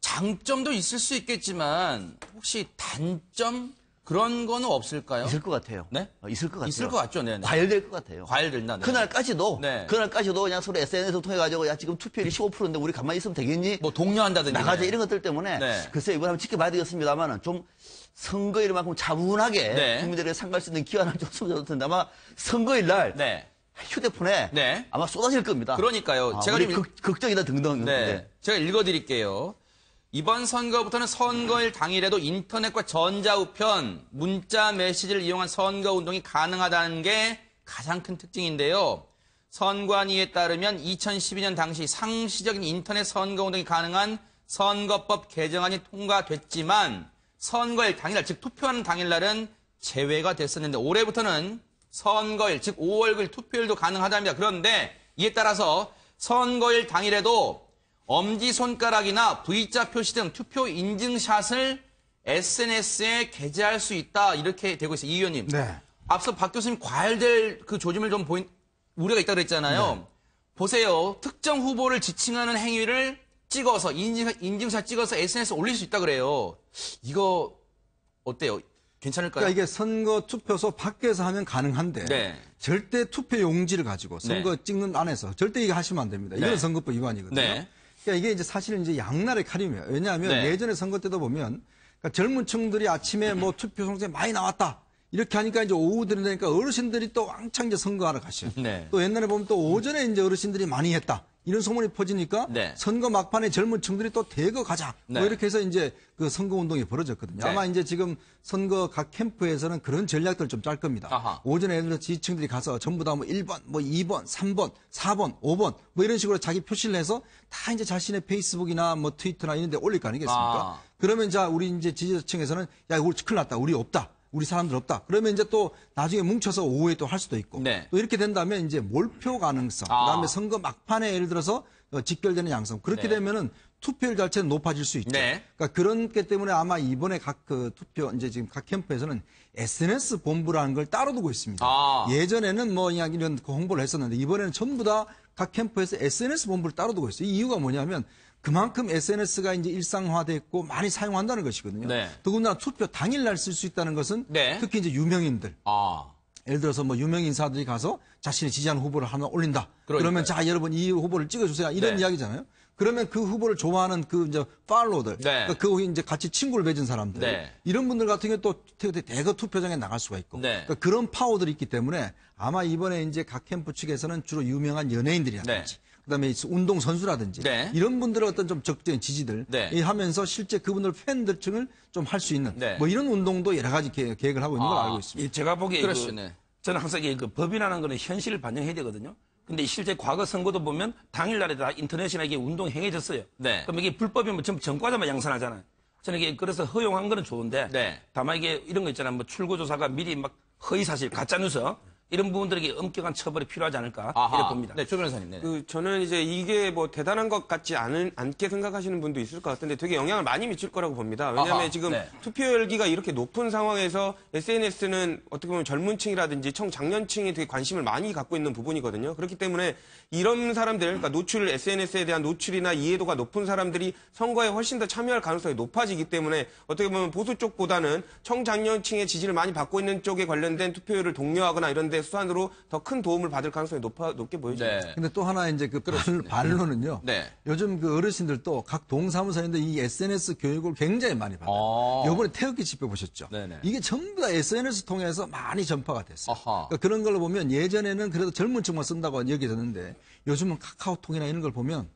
장점도 있을 수 있겠지만 혹시 단점 그런 거는 없을까요? 있을 것 같아요. 네? 있을 것 같아요. 있을 것 같죠, 네. 과열될 것 같아요. 과열된다. 네. 그날까지도 네. 그냥 서로 SNS를 통해 가지고 야 지금 투표율이 15%인데 우리 가만히 있으면 되겠니? 뭐 독려한다든지 나가자 네. 이런 것들 때문에 네. 글쎄 이번 한번 지켜봐야 되겠습니다만 좀 선거일만큼 차분하게 네. 국민들에게 상갈 수 있는 기간을 줬으면 좋겠는데 아마 선거일 날 네. 휴대폰에 네. 아마 쏟아질 겁니다. 그러니까요. 제가 우리 좀 걱정이다 등등. 네. 제가 읽어드릴게요. 이번 선거부터는 선거일 당일에도 인터넷과 전자우편, 문자 메시지를 이용한 선거운동이 가능하다는 게 가장 큰 특징인데요. 선관위에 따르면 2012년 당시 상시적인 인터넷 선거운동이 가능한 선거법 개정안이 통과됐지만 선거일 당일날, 즉 투표하는 당일날은 제외가 됐었는데 올해부터는 선거일, 즉 5월 9일 투표일도 가능하답니다. 그런데 이에 따라서 선거일 당일에도 엄지손가락이나 V자 표시 등 투표 인증샷을 SNS에 게재할 수 있다 이렇게 되고 있어요. 이 의원님. 네. 앞서 박 교수님 과열될 그 조짐을 좀 우려가 있다고 그랬잖아요. 네. 보세요. 특정 후보를 지칭하는 행위를 찍어서 인증샷 찍어서 SNS에 올릴 수 있다 그래요. 이거 어때요? 괜찮을까요? 그러니까 이게 선거 투표소 밖에서 하면 가능한데 네. 절대 투표 용지를 가지고 선거 네. 찍는 안에서 절대 이거 하시면 안 됩니다. 이건 네. 선거법 위반이거든요. 네. 그러니까 이게 이제 사실은 이제 양날의 칼이에요. 왜냐하면 네. 예전에 선거 때도 보면 그러니까 젊은 층들이 아침에 뭐 투표 송장에 많이 나왔다. 이렇게 하니까 이제 오후 되니까 어르신들이 또 왕창 이제 선거하러 가셔요. 네. 또 옛날에 보면 또 오전에 이제 어르신들이 많이 했다. 이런 소문이 퍼지니까 네. 선거 막판에 젊은 층들이 또 대거 가자. 네. 뭐 이렇게 해서 이제 그 선거 운동이 벌어졌거든요. 네. 아마 이제 지금 선거 각 캠프에서는 그런 전략들을 좀 짤 겁니다. 아하. 오전에 예를 들어 지지층들이 가서 전부 다 뭐 1번, 뭐 2번, 3번, 4번, 5번 뭐 이런 식으로 자기 표시를 해서 다 이제 자신의 페이스북이나 뭐 트위터나 이런 데 올릴 거 아니겠습니까? 그러면 자, 우리 이제 지지층에서는 야, 우리 큰일 났다. 우리 없다. 우리 사람들 없다. 그러면 이제 또 나중에 뭉쳐서 오후에 또 할 수도 있고. 네. 또 이렇게 된다면 이제 몰표 가능성, 그다음에 선거 막판에 예를 들어서 직결되는 양성. 그렇게 네. 되면은 투표율 자체는 높아질 수 있죠. 네. 그러니까 그런 게 때문에 아마 이번에 각 그 투표 이제 지금 각 캠프에서는 SNS 본부라는 걸 따로 두고 있습니다. 예전에는 뭐 이런 홍보를 했었는데 이번에는 전부 다 각 캠프에서 SNS 본부를 따로 두고 있어요. 이 이유가 뭐냐면 그만큼 SNS가 이제 일상화됐고 많이 사용한다는 것이거든요. 네. 더군다나 투표 당일날 쓸 수 있다는 것은 네. 특히 이제 유명인들. 예를 들어서 뭐 유명 인사들이 가서 자신이 지지하는 후보를 하나 올린다. 그러면 자, 여러분 이 후보를 찍어주세요. 이런 네. 이야기잖아요. 그러면 그 후보를 좋아하는 그 이제 팔로워들, 네. 그러니까 그 이제 같이 친구를 맺은 사람들, 네. 이런 분들 같은 경우 또 대거 투표장에 나갈 수가 있고, 네. 그러니까 그런 파워들이 있기 때문에 아마 이번에 이제 각 캠프 측에서는 주로 유명한 연예인들이라든지, 네. 그다음에 운동 선수라든지 네. 이런 분들의 어떤 좀 적극적인 지지들 네. 하면서 실제 그분들 팬들층을 좀 할 수 있는 네. 뭐 이런 운동도 여러 가지 계획을 하고 있는 걸 알고 있습니다. 제가 보기에 저는 항상 그 법이라는 거는 현실을 반영해야 되거든요. 근데 실제 과거 선거도 보면 당일날에 다 인터넷이나 이게 운동 행해졌어요. 네. 그럼 이게 불법이면 전부 전과자만 양산하잖아요. 저는 이게 그래서 허용한 거는 좋은데 네. 다만 이게 이런 거 있잖아요. 뭐 출구조사가 미리 막 허위사실, 가짜뉴스 이런 부분들에게 엄격한 처벌이 필요하지 않을까 이렇게 봅니다. 네, 조 변호사님. 네. 저는 이제 이게 뭐 대단한 것 같지 않게 생각하시는 분도 있을 것 같은데 되게 영향을 많이 미칠 거라고 봅니다. 왜냐하면 지금 네. 투표 열기가 이렇게 높은 상황에서 SNS는 어떻게 보면 젊은 층이라든지 청장년층이 되게 관심을 많이 갖고 있는 부분이거든요. 그렇기 때문에 이런 사람들, 그러니까 SNS에 대한 노출이나 이해도가 높은 사람들이 선거에 훨씬 더 참여할 가능성이 높아지기 때문에 어떻게 보면 보수 쪽보다는 청장년층의 지지를 많이 받고 있는 쪽에 관련된 투표율을 독려하거나 이런 데 수단으로 더 큰 도움을 받을 가능성이 높게 보여집니다. 네. 근데 또 하나 이제 그 반론은요. 네. 요즘 그 어르신들도 각 동사무소인데 이 SNS 교육을 굉장히 많이 받아요. 이번에 태극기 집회 보셨죠? 네네. 이게 전부 다 SNS 통해서 많이 전파가 됐어요. 그러니까 그런 걸로 보면 예전에는 그래도 젊은 층만 쓴다고 여겨졌는데 요즘은 카카오톡이나 이런 걸 보면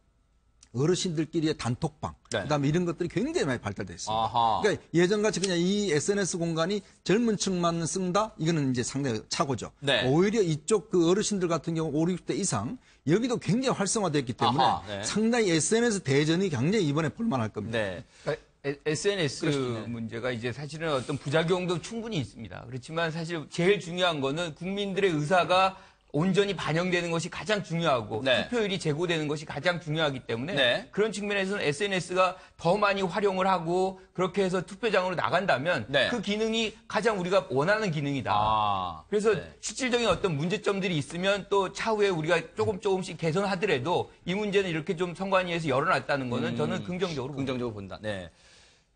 어르신들끼리의 단톡방, 네. 그다음에 이런 것들이 굉장히 많이 발달돼 있습니다. 아하. 그러니까 예전같이 그냥 이 SNS 공간이 젊은 층만 쓴다? 이거는 이제 상당히 착오죠. 네. 오히려 이쪽 그 어르신들 같은 경우 5, 60대 이상 여기도 굉장히 활성화됐기 때문에 네. 상당히 SNS 대전이 굉장히 이번에 볼만할 겁니다. 네. 그러니까 SNS 문제가 이제 사실은 어떤 부작용도 충분히 있습니다. 그렇지만 사실 제일 중요한 거는 국민들의 의사가 온전히 반영되는 것이 가장 중요하고 네. 투표율이 제고되는 것이 가장 중요하기 때문에 네. 그런 측면에서는 SNS가 더 많이 활용을 하고 그렇게 해서 투표장으로 나간다면 네. 그 기능이 가장 우리가 원하는 기능이다. 그래서 네. 실질적인 어떤 문제점들이 있으면 또 차후에 우리가 조금씩 개선하더라도 이 문제는 이렇게 좀 선관위에서 열어놨다는 거는 저는 긍정적으로 본다. 네.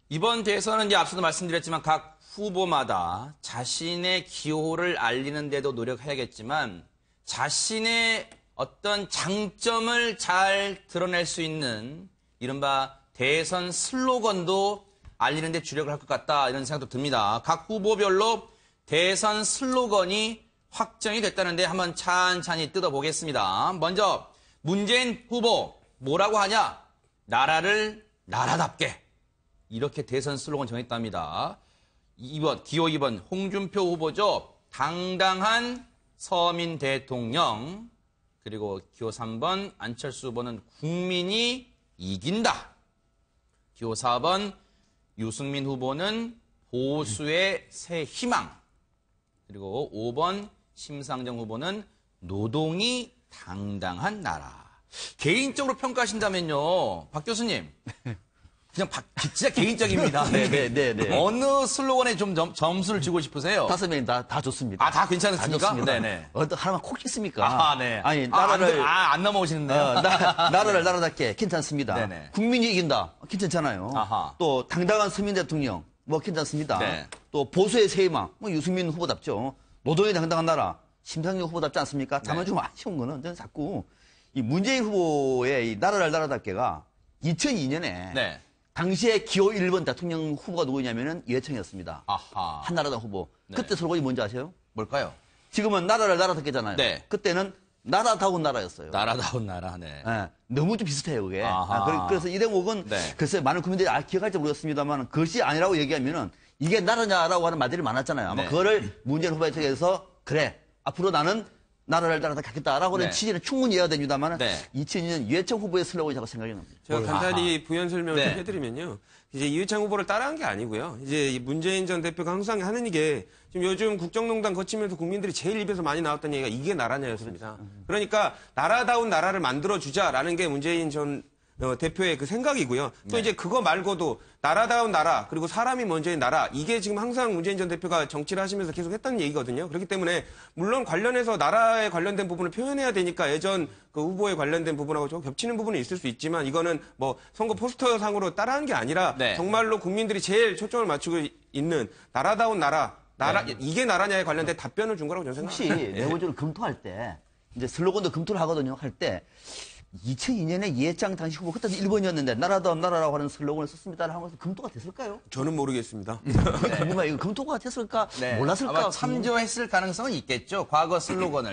이번 대선은 이제 앞서도 말씀드렸지만 각 후보마다 자신의 기호를 알리는 데도 노력해야겠지만 자신의 어떤 장점을 잘 드러낼 수 있는 이른바 대선 슬로건도 알리는 데 주력을 할 것 같다 이런 생각도 듭니다. 각 후보별로 대선 슬로건이 확정이 됐다는데 한번 찬찬히 뜯어보겠습니다. 먼저 문재인 후보 뭐라고 하냐? 나라를 나라답게 이렇게 대선 슬로건 정했답니다. 2번 기호 2번 홍준표 후보죠. 당당한 서민 대통령, 그리고 기호 3번 안철수 후보는 국민이 이긴다. 기호 4번 유승민 후보는 보수의 새 희망. 그리고 5번 심상정 후보는 노동이 당당한 나라. 개인적으로 평가하신다면요. 박 교수님. 그냥 진짜 개인적입니다. 네네네. 어느 슬로건에 좀 점수를 주고 싶으세요? 5명 다 좋습니다. 다 괜찮습니까? 다 좋습니다. 네네. 어떤 하나만 콕 찍습니까? 네. 아니, 나라를. 안 넘어오시는데요? 나라를 나라답게 괜찮습니다. 네네. 국민이 이긴다. 괜찮잖아요. 아하. 또 당당한 서민 대통령. 뭐 괜찮습니다. 네. 또 보수의 세희망. 뭐 유승민 후보답죠. 노동의 당당한 나라. 심상정 후보답지 않습니까? 다만 좀 아쉬운 거는 저는 자꾸 이 문재인 후보의 이 나라를 나라답게가 2002년에 네. 당시에 기호 1번 대통령 후보가 누구냐면은 이회창이었습니다. 아하. 한나라당 후보. 네. 그때 슬로건이 뭔지 아세요? 뭘까요? 지금은 나라를 나라답게잖아요. 네. 그때는 나라다운 나라였어요. 나라다운 나라, 네. 네, 너무 좀 비슷해요, 그게. 아하. 그래서 이 대목은 네. 글쎄 많은 국민들이 기억할지 모르겠습니다만 그것이 아니라고 얘기하면은 이게 나라냐라고 하는 말들이 많았잖아요. 아마 네. 그거를 문재인 후보에 측에서 그래 앞으로 나는 나라를 나라다 갖겠다라고 하는 네. 취지는 충분히 이해가 됩니다만 네. 2002년 이회창 후보의 슬로건이 자꾸 생각이 납니다. 제가 간단히 부연 설명을 네. 좀 해드리면요. 이제 이회창 후보를 따라한 게 아니고요. 이제 이 문재인 전 대표가 항상 하는 게 지금 요즘 국정농단 거치면서 국민들이 제일 입에서 많이 나왔던 얘기가 이게 나라냐였습니다. 그러니까 나라다운 나라를 만들어주자라는 게 문재인 전 대표의 그 생각이고요. 또 이제 그거 말고도 나라다운 나라 그리고 사람이 먼저인 나라 이게 지금 항상 문재인 전 대표가 정치를 하시면서 계속 했던 얘기거든요. 그렇기 때문에 물론 관련해서 나라에 관련된 부분을 표현해야 되니까 예전 그 후보에 관련된 부분하고 좀 겹치는 부분이 있을 수 있지만 이거는 뭐 선거 포스터상으로 따라한 게 아니라 네. 정말로 국민들이 제일 초점을 맞추고 있는 나라다운 나라 이게 나라냐에 관련된 답변을 준 거라고 저는 혹시 생각합니다. 내부적으로 검토할 때 이제 슬로건도 검토를 하거든요. 할 때 2002년에 이회창 당시 후보 그때도 1번이었는데 나라다운 나라라고 하는 슬로건을 썼습니다라고 하면서 검토가 됐을까요? 저는 모르겠습니다. 궁금해요. 이거 검토가 됐을까? 몰랐을까? 아마 참조했을 가능성은 있겠죠. 과거 슬로건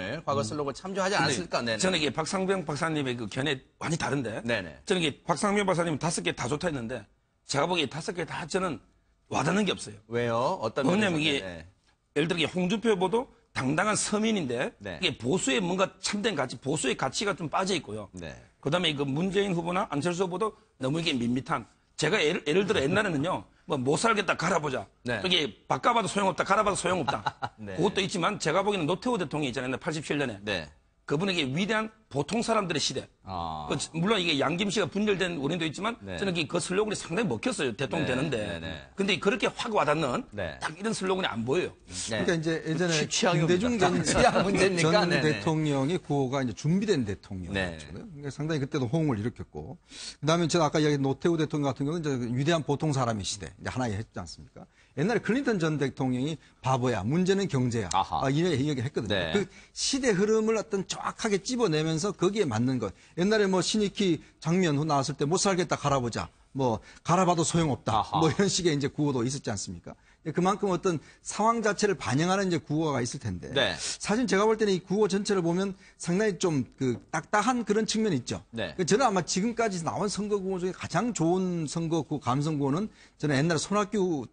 참조하지 않았을까? 네네. 저는 이게 박상병 박사님의 그 견해 완전히 다른데. 네네. 저는 이게 박상병 박사님은 5개 다 좋다 했는데 제가 보기에 5개 다 저는 와닿는 게 없어요. 왜요? 어떤 왜냐면 면에서? 이게 네. 예를 들어 홍준표 후보도 당당한 서민인데 네. 이게 보수의 뭔가 참된 가치, 보수의 가치가 좀 빠져 있고요. 네. 그다음에 그 문재인 후보나 안철수 후보도 너무 이게 밋밋한. 제가 예를 들어 옛날에는요, 뭐 못 살겠다 갈아보자. 네. 이게 바꿔봐도 소용없다, 갈아봐도 소용없다. 네. 그것도 있지만 제가 보기에는 노태우 대통령이 있잖아요, 87년에. 네. 그분에게 위대한 보통 사람들의 시대. 물론 이게 양김씨가 분열된 원인도 있지만 네. 저는 그 슬로건이 상당히 먹혔어요. 대통령 네. 되는데. 네. 네. 근데 그렇게 확 와닿는 네. 딱 이런 슬로건이 안 보여요. 네. 그러니까 이제 예전에 취향이 김대중 취향 문제입니까? 전 네네. 대통령의 구호가 이제 준비된 대통령이었죠. 네. 그러니까 상당히 그때도 호응을 일으켰고, 그다음에 제가 아까 이야기한 노태우 대통령 같은 경우는 이제 위대한 보통 사람의 시대 이제 하나에 했지 않습니까? 옛날에 클린턴 전 대통령이 바보야, 문제는 경제야, 이런 얘기 했거든요. 네. 그 시대 흐름을 어떤 정확하게 찝어내면서 거기에 맞는 것. 옛날에 뭐 신익희 장면 후 나왔을 때 못 살겠다 갈아보자. 뭐 갈아봐도 소용없다. 뭐 이런 식의 이제 구호도 있었지 않습니까? 그만큼 어떤 상황 자체를 반영하는 이제 구호가 있을 텐데. 네. 사실 제가 볼 때는 이 구호 전체를 보면 상당히 좀 그 딱딱한 그런 측면이 있죠. 네. 저는 아마 지금까지 나온 선거 구호 중에 가장 좋은 선거 구호, 감성 구호는 저는 옛날에 손학규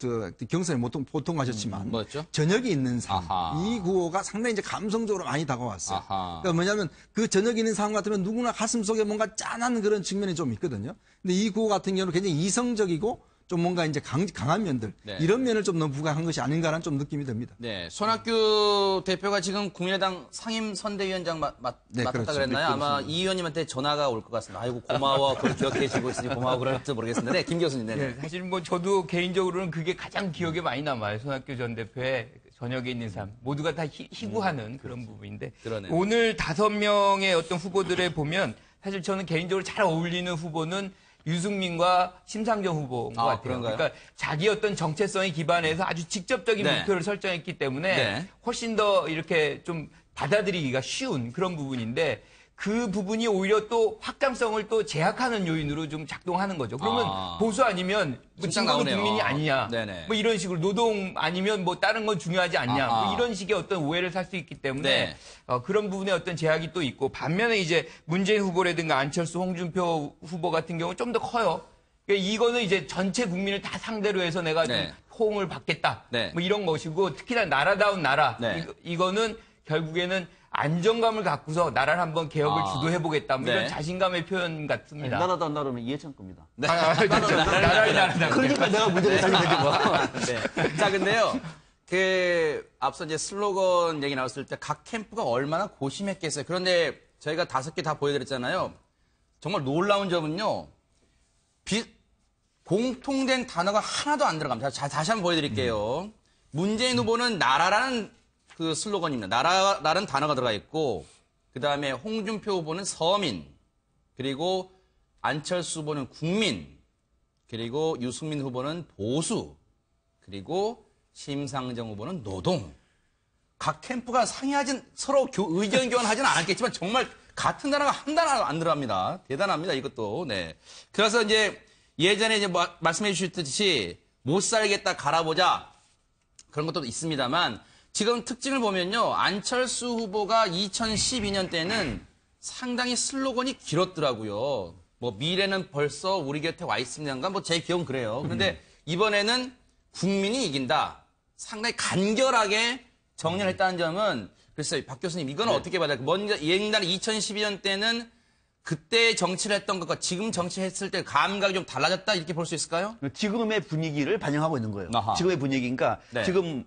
경선에 보통 하셨지만 뭐였죠? 저녁이 있는 삶. 아하. 이 구호가 상당히 이제 감성적으로 많이 다가왔어요. 아하. 그러니까 뭐냐면 그 저녁이 있는 삶 같으면 누구나 가슴 속에 뭔가 짠한 그런 측면이 좀 있거든요. 근데 이 구호 같은 경우는 굉장히 이성적이고 좀 뭔가 이제 강한 면들 네. 이런 면을 좀 너무 부각한 것이 아닌가라는 좀 느낌이 듭니다. 네, 손학규 대표가 지금 국민의당 상임선대위원장 맡았다 그렇죠. 그랬나요? 아마 이 의원님한테 전화가 올 것 같습니다. 아이고 고마워, 그걸 기억해 주고 있으니 고마워 그럴지 모르겠습니다. 네, 김 교수님. 네. 사실 뭐 저도 개인적으로는 그게 가장 기억에 많이 남아요. 손학규 전 대표의 저녁에 있는 삶. 모두가 다 희구하는 그런 부분인데 그러네요. 오늘 5명의 어떤 후보들에 보면 사실 저는 개인적으로 잘 어울리는 후보는 유승민과 심상정 후보인 것 같아요. 그런가요? 그러니까 자기 어떤 정체성에 기반해서 아주 직접적인 네. 목표를 설정했기 때문에 네. 훨씬 더 이렇게 좀 받아들이기가 쉬운 그런 부분인데 그 부분이 오히려 또 확장성을 또 제약하는 요인으로 좀 작동하는 거죠. 그러면 보수 아니면 뭐 진짜 진보는 나오네요. 국민이 아니냐. 네네. 뭐 이런 식으로 노동 아니면 뭐 다른 건 중요하지 않냐. 아하. 뭐 이런 식의 어떤 오해를 살 수 있기 때문에 네. 그런 부분에 어떤 제약이 또 있고 반면에 이제 문재인 후보라든가 안철수, 홍준표 후보 같은 경우는 좀 더 커요. 그러니까 이거는 이제 전체 국민을 다 상대로 해서 내가 네. 좀 호응을 받겠다. 네. 뭐 이런 것이고 특히나 나라다운 나라. 네. 이거는 결국에는 안정감을 갖고서 나라를 한번 개혁을 주도해보겠다. 뭐 네. 이런 자신감의 표현 같습니다. 나라다운 나라는 이해창 겁니다. 나라를 그러니까 내가 문제를 살리는 거야. 네. 자, 근데요. 앞서 이제 슬로건 얘기 나왔을 때 각 캠프가 얼마나 고심했겠어요. 그런데 저희가 5개 다 보여드렸잖아요. 정말 놀라운 점은요. 공통된 단어가 하나도 안 들어갑니다. 자, 다시 한번 보여드릴게요. 문재인 후보는 나라라는 그 슬로건입니다. 나라라는 단어가 들어가 있고, 그 다음에 홍준표 후보는 서민, 그리고 안철수 후보는 국민, 그리고 유승민 후보는 보수, 그리고 심상정 후보는 노동. 각 캠프가 상의하진, 서로 의견 교환하지는 않았겠지만 정말 같은 단어가 한 단어 안 들어갑니다. 대단합니다, 이것도. 네. 그래서 이제 예전에 이제 말씀해 주셨듯이 못 살겠다 갈아보자. 그런 것도 있습니다만 지금 특징을 보면요. 안철수 후보가 2012년 때는 상당히 슬로건이 길었더라고요. 뭐 미래는 벌써 우리 곁에 와 있습니다인가? 뭐 제 기억은 그래요. 그런데 이번에는 국민이 이긴다. 상당히 간결하게 정리를 했다는 점은 글쎄요. 박 교수님 이건 어떻게 받아요? 먼저 옛날에 2012년 때는 그때 정치를 했던 것과 지금 정치했을 때 감각이 좀 달라졌다 이렇게 볼 수 있을까요? 지금의 분위기를 반영하고 있는 거예요. 아하. 지금의 분위기니까 네. 지금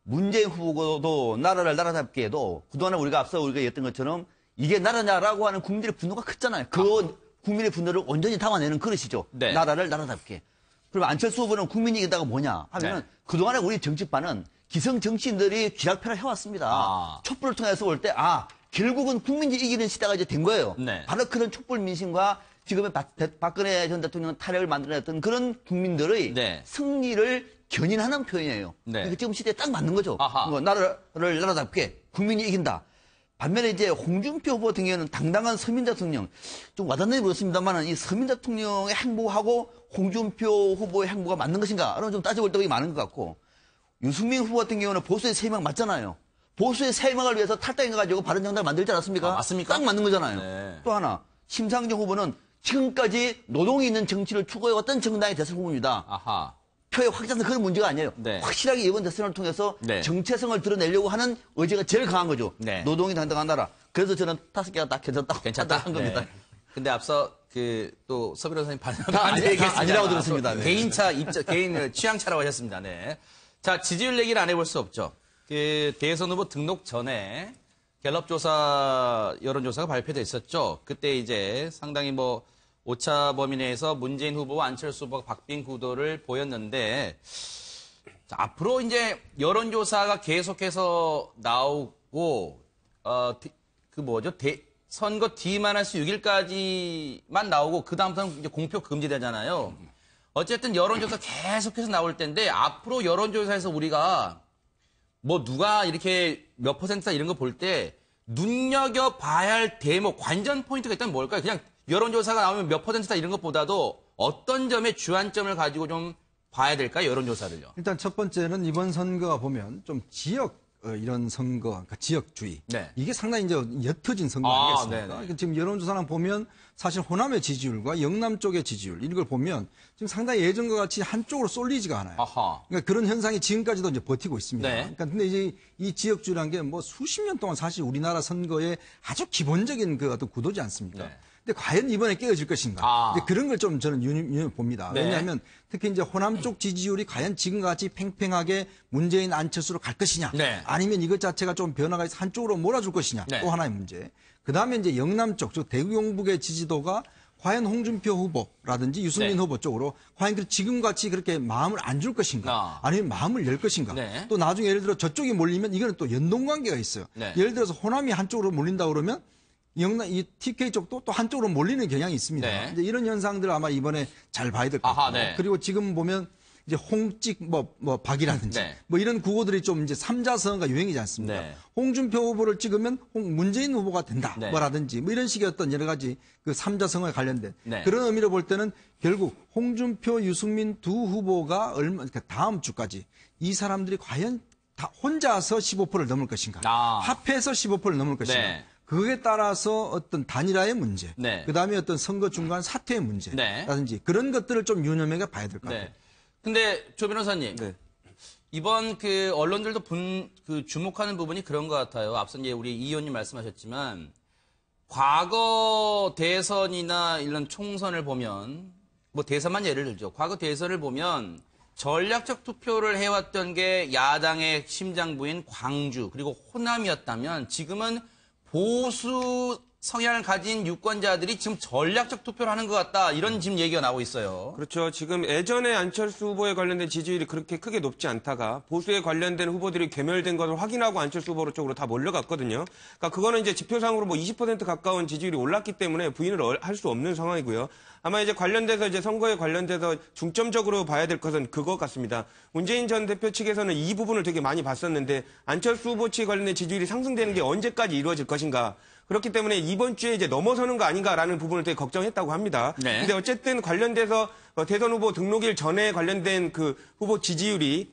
문재인 후보도 나라를 나라답게 해도 그동안에 우리가 얘기했던 것처럼 이게 나라냐라고 하는 국민들의 분노가 컸잖아요. 그 국민의 분노를 온전히 담아내는 그릇이죠. 네. 나라를 나라답게. 그리고 안철수 후보는 국민이 이기다가 뭐냐 하면은 네. 그동안에 우리 정치판은 기성 정치인들이 기락패를 해왔습니다. 촛불을 통해서 볼 때 결국은 국민이 이기는 시대가 이제 된 거예요. 네. 바로 그런 촛불 민심과 지금의 박근혜 전 대통령 타력을 만들어냈던 그런 국민들의 네. 승리를 견인하는 표현이에요. 네. 그러니까 지금 시대에 딱 맞는 거죠. 아하. 나라를 나라답게 국민이 이긴다. 반면에 이제 홍준표 후보 같은 경우는 당당한 서민 대통령, 좀 와닿는 그렇습니다만 이 서민 대통령의 행보하고 홍준표 후보의 행보가 맞는 것인가? 이런 좀 따져볼 때가 많은 것 같고, 유승민 후보 같은 경우는 보수의 3명 맞잖아요. 보수의 3명을 위해서 탈당해가지고 바른정당을 만들지 않았습니까? 맞습니까? 딱 맞는 거잖아요. 네. 또 하나, 심상정 후보는 지금까지 노동이 있는 정치를 추구해왔던 정당의 대선 후보입니다. 아하. 표의 확장은 그런 문제가 아니에요. 네. 확실하게 이번 대선을 통해서 네. 정체성을 드러내려고 하는 의지가 제일 강한 거죠. 네. 노동이 당당한 나라. 그래서 저는 5개가 딱 괜찮다고 판단한 겁니다. 네. 근데 앞서 또 서 변호사님 아니라고 들었습니다. 네. 개인 취향차라고 하셨습니다. 네. 자, 지지율 얘기를 안 해볼 수 없죠. 그 대선 후보 등록 전에 갤럽 조사 여론조사가 발표돼 있었죠. 그때 이제 상당히 오차 범위 내에서 문재인 후보와 안철수 후보가 박빙 구도를 보였는데, 자, 앞으로 이제 여론조사가 계속해서 나오고, 선거 D-6일까지만 나오고, 그다음부터는 이제 공표 금지되잖아요. 어쨌든 여론조사 계속해서 나올 텐데, 앞으로 여론조사에서 우리가 누가 이렇게 몇 %다 이런 거 볼 때, 눈여겨봐야 할 대목, 관전 포인트가 있다면 뭘까요? 그냥 여론조사가 나오면 몇 %다 이런 것보다도 어떤 점에 주안점을 가지고 좀 봐야 될까요? 여론조사를요. 일단 첫 번째는 이번 선거가 보면 좀 지역 이런 선거, 그러니까 지역주의. 네. 이게 상당히 이제 옅어진 선거 아니겠습니까? 그러니까 지금 여론조사랑 보면 사실 호남의 지지율과 영남 쪽의 지지율 이런 걸 보면 지금 상당히 예전과 같이 한쪽으로 쏠리지가 않아요. 아하. 그러니까 그런 현상이 지금까지도 이제 버티고 있습니다. 네. 그러니까 근데 이제 이 지역주의라는 게 수십 년 동안 사실 우리나라 선거의 아주 기본적인 그 어떤 구도지 않습니까? 네. 근데 과연 이번에 깨어질 것인가? 이제 그런 걸 좀 저는 유념해 봅니다. 네. 왜냐하면 특히 이제 호남 쪽 지지율이 과연 지금과 같이 팽팽하게 문재인 안철수로 갈 것이냐? 네. 아니면 이것 자체가 좀 변화가 있어 한쪽으로 몰아줄 것이냐? 네. 또 하나의 문제. 그 다음에 이제 영남 쪽, 즉 대구 경북의 지지도가 과연 홍준표 후보라든지 유승민 네. 후보 쪽으로 과연 지금같이 그렇게 마음을 안 줄 것인가? 아니면 마음을 열 것인가? 네. 또 나중에 예를 들어 저쪽이 몰리면 이거는 또 연동관계가 있어요. 네. 예를 들어서 호남이 한쪽으로 몰린다 그러면 이 TK 쪽도 또 한쪽으로 몰리는 경향이 있습니다. 네. 이제 이런 현상들 아마 이번에 잘 봐야 될 것 같고. 네. 그리고 지금 보면 이제 홍찍 박이라든지 네. 이런 구호들이 좀 이제 삼자선언가 유행이지 않습니까? 네. 홍준표 후보를 찍으면 문재인 후보가 된다. 네. 뭐라든지 이런 식의 어떤 여러 가지 그 삼자선언에 관련된 네. 그런 의미로 볼 때는 결국 홍준표, 유승민 두 후보가 그러니까 다음 주까지 이 사람들이 과연 다 혼자서 15%를 넘을 것인가? 합해서 15%를 넘을 것인가? 네. 그에 따라서 어떤 단일화의 문제, 네. 그다음에 어떤 선거 중간 사퇴의 문제라든지 그런 것들을 좀 유념해가 봐야 될 것 같아요. 네. 근데 조 변호사님, 이번 그 언론들도 주목하는 부분이 그런 것 같아요. 앞서 이제 우리 이 의원님 말씀하셨지만 과거 대선이나 이런 총선을 보면 대선만 예를 들죠. 과거 대선을 보면 전략적 투표를 해왔던 게 야당의 심장부인 광주 그리고 호남이었다면 지금은 보수 성향을 가진 유권자들이 지금 전략적 투표를 하는 것 같다. 이런 지금 얘기가 나오고 있어요. 그렇죠. 지금 예전에 안철수 후보에 관련된 지지율이 그렇게 크게 높지 않다가 보수에 관련된 후보들이 괴멸된 것을 확인하고 안철수 후보 쪽으로 다 몰려갔거든요. 그러니까 그거는 이제 지표상으로 뭐 20% 가까운 지지율이 올랐기 때문에 부인을 할 수 없는 상황이고요. 아마 이제 관련돼서 이제 선거에 관련돼서 중점적으로 봐야 될 것은 그것 같습니다. 문재인 전 대표 측에서는 이 부분을 되게 많이 봤었는데 안철수 후보 측에 관련된 지지율이 상승되는 게 언제까지 이루어질 것인가. 그렇기 때문에 이번 주에 이제 넘어서는 거 아닌가라는 부분을 되게 걱정했다고 합니다. 네. 근데 어쨌든 관련돼서 대선 후보 등록일 전에 관련된 그 후보 지지율이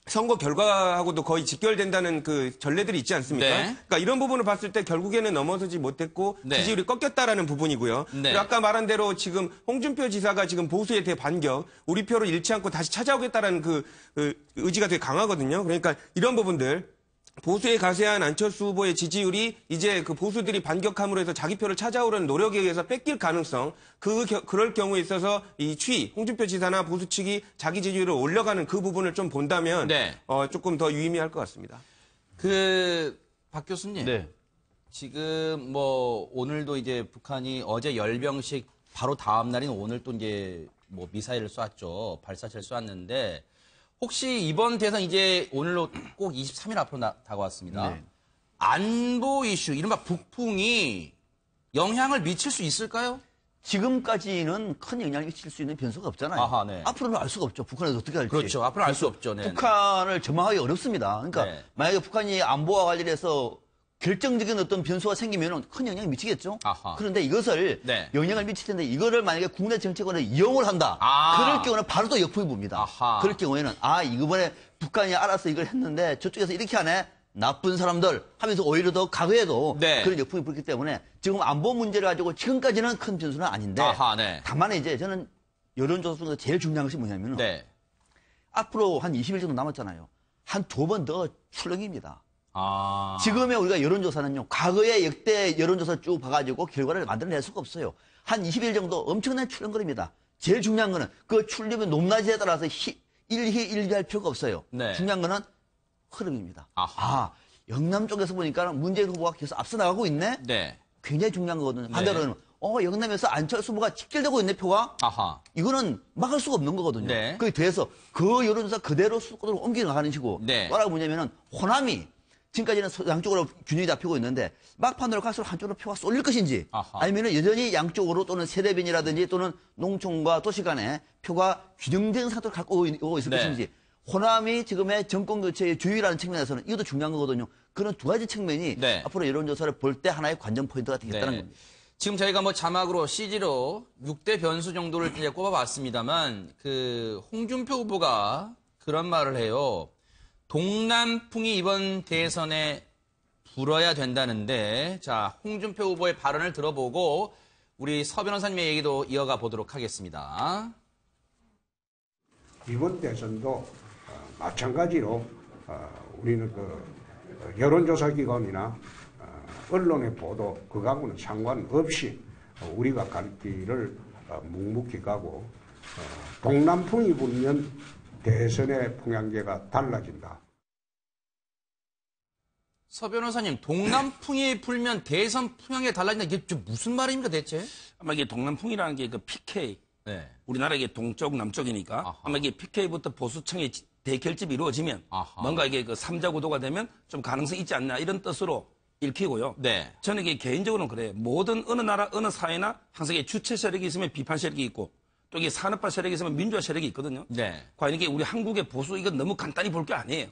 선거 결과하고도 거의 직결된다는 그 전례들이 있지 않습니까? 네. 그러니까 이런 부분을 봤을 때 결국에는 넘어서지 못했고 네. 지지율이 꺾였다라는 부분이고요. 네. 그리고 아까 말한 대로 지금 홍준표 지사가 지금 보수에 대해 반격, 우리 표를 잃지 않고 다시 찾아오겠다라는 그 의지가 되게 강하거든요. 그러니까 이런 부분들. 보수에 가세한 안철수 후보의 지지율이 이제 그 보수들이 반격함으로 해서 자기 표를 찾아오려는 노력에 의해서 뺏길 가능성, 그럴 경우에 있어서 이 추이, 홍준표 지사나 보수 측이 자기 지지율을 올려가는 그 부분을 좀 본다면 네. 조금 더 유의미할 것 같습니다. 박 교수님. 네. 지금 뭐 오늘도 이제 북한이 어제 열병식 바로 다음 날인 오늘 또 이제 뭐 미사일을 쐈죠. 발사체를 쐈는데 혹시 이번 대선 이제 오늘로 꼭 23일 앞으로 다가왔습니다. 네. 안보 이슈, 이른바 북풍이 영향을 미칠 수 있을까요? 지금까지는 큰 영향을 미칠 수 있는 변수가 없잖아요. 아하, 네. 앞으로는 알 수가 없죠. 북한에서 어떻게 할지. 그렇죠. 앞으로는 알 수 없죠. 네. 북한을 전망하기 어렵습니다. 그러니까 네. 만약에 북한이 안보와 관련해서 결정적인 어떤 변수가 생기면 큰 영향을 미치겠죠. 아하. 그런데 이것을 네. 영향을 미칠 텐데 이거를 만약에 국내 정치권을 이용을 한다. 그럴 경우는 바로 또 역풍이 붑니다. 아하. 그럴 경우에는 이번에 북한이 알아서 이걸 했는데 저쪽에서 이렇게 하네. 나쁜 사람들 하면서 오히려 더 과거에도 네. 그런 역풍이 불기 때문에 지금 안보 문제를 가지고 지금까지는 큰 변수는 아닌데 아하, 네. 다만 이제 저는 여론조사 중에서 제일 중요한 것이 뭐냐면 네. 앞으로 한 20일 정도 남았잖아요. 한 2번 더 출렁입니다. 지금의 우리가 여론조사는요, 과거의 역대 여론조사 쭉 봐가지고 결과를 만들어낼 수가 없어요. 한 20일 정도 엄청난 출렁거립니다. 제일 중요한 거는 그 출렁의 높낮이에 따라서 일희일비할 필요가 없어요. 네. 중요한 거는 흐름입니다. 영남 쪽에서 보니까 문재인 후보가 계속 앞서 나가고 있네? 네. 굉장히 중요한 거거든요. 반대로는, 영남에서 안철수 후보가 직결되고 있네, 표가? 이거는 막을 수가 없는 거거든요. 네. 그에 대해서 그 여론조사 그대로 수도권으로 옮겨나가는 식이고, 네. 뭐라고 뭐냐면은, 호남이 지금까지는 양쪽으로 균형이 잡히고 있는데 막판으로 갈수록 한쪽으로 표가 쏠릴 것인지 아니면 여전히 양쪽으로 또는 세대변이라든지 또는 농촌과 도시 간에 표가 균형된 상태로 갖고 오고 있을 네. 것인지 호남이 지금의 정권교체의 주의라는 측면에서는 이것도 중요한 거거든요. 그런 두 가지 측면이 네. 앞으로 여론조사를 볼 때 하나의 관전 포인트가 되겠다는 네. 겁니다. 지금 저희가 뭐 자막으로 CG로 6대 변수 정도를 이제 꼽아봤습니다만 홍준표 후보가 그런 말을 해요. 동남풍이 이번 대선에 불어야 된다는데 자 홍준표 후보의 발언을 들어보고 우리 서 변호사님의 얘기도 이어가 보도록 하겠습니다. 이번 대선도 마찬가지로 우리는 여론조사 기관이나 언론의 보도 그거하고는 상관없이 우리가 갈 길을 묵묵히 가고 동남풍이 불면 대선의 풍향계가 달라진다. 서 변호사님, 동남풍이 불면 대선 풍향이 달라진다. 이게 좀 무슨 말입니까, 대체? 아마 이게 동남풍이라는 게 그 PK. 네. 우리나라 이게 동쪽, 남쪽이니까. 아하. 아마 이게 PK부터 보수층의 대결집이 이루어지면 아하. 뭔가 이게 그 3자 구도가 되면 좀 가능성이 있지 않나 이런 뜻으로 읽히고요. 네. 저는 이게 개인적으로는 그래요. 모든 어느 나라, 어느 사회나 항상 이게 주체 세력이 있으면 비판 세력이 있고 또 이게 산업화 세력이 있으면 민주화 세력이 있거든요. 네. 과연 이게 우리 한국의 보수 이건 너무 간단히 볼 게 아니에요.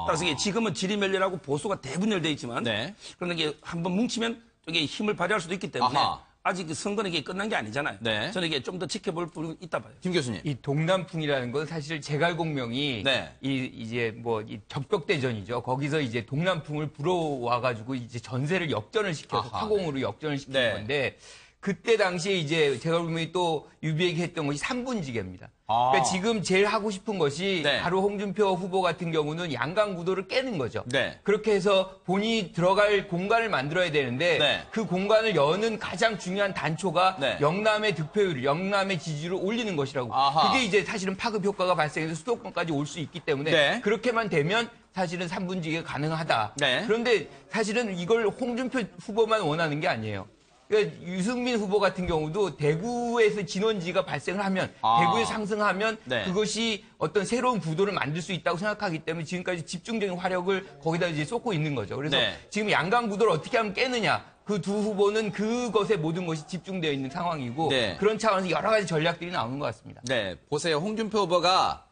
따라서 이게 지금은 지리멸렬하고 보수가 대분열되어 있지만 네. 그런데 이게 한번 뭉치면 또 이게 힘을 발휘할 수도 있기 때문에 아하. 아직 선거는 이게 끝난 게 아니잖아요. 네. 저는 이게 좀 더 지켜볼 부분이 있다 봐요. 김 교수님. 이 동남풍이라는 건 사실 제갈공명이 네. 이제 이 적벽대전이죠. 거기서 이제 동남풍을 불어와가지고 이제 전세를 역전을 시켜서 아하. 화공으로 역전을 시킨 네. 건데 그때 당시에 이제 제갈공명이 또 유비에게 했던 것이 3분지계입니다. 그러니까 지금 제일 하고 싶은 것이 네. 바로 홍준표 후보 같은 경우는 양강 구도를 깨는 거죠. 네. 그렇게 해서 본인이 들어갈 공간을 만들어야 되는데 네. 그 공간을 여는 가장 중요한 단초가 네. 영남의 득표율, 영남의 지지율을 올리는 것이라고. 아하. 그게 이제 사실은 파급 효과가 발생해서 수도권까지 올 수 있기 때문에 네. 그렇게만 되면 사실은 3분지계가 가능하다. 네. 그런데 사실은 이걸 홍준표 후보만 원하는 게 아니에요. 그러니까 유승민 후보 같은 경우도 대구에서 진원지가 발생을 하면 대구에 상승하면 네. 그것이 어떤 새로운 구도를 만들 수 있다고 생각하기 때문에 지금까지 집중적인 화력을 거기다 이제 쏟고 있는 거죠. 그래서 네. 지금 양강 구도를 어떻게 하면 깨느냐. 그 두 후보는 그것에 모든 것이 집중되어 있는 상황이고 네. 그런 차원에서 여러 가지 전략들이 나오는 것 같습니다. 네, 보세요. 홍준표 후보가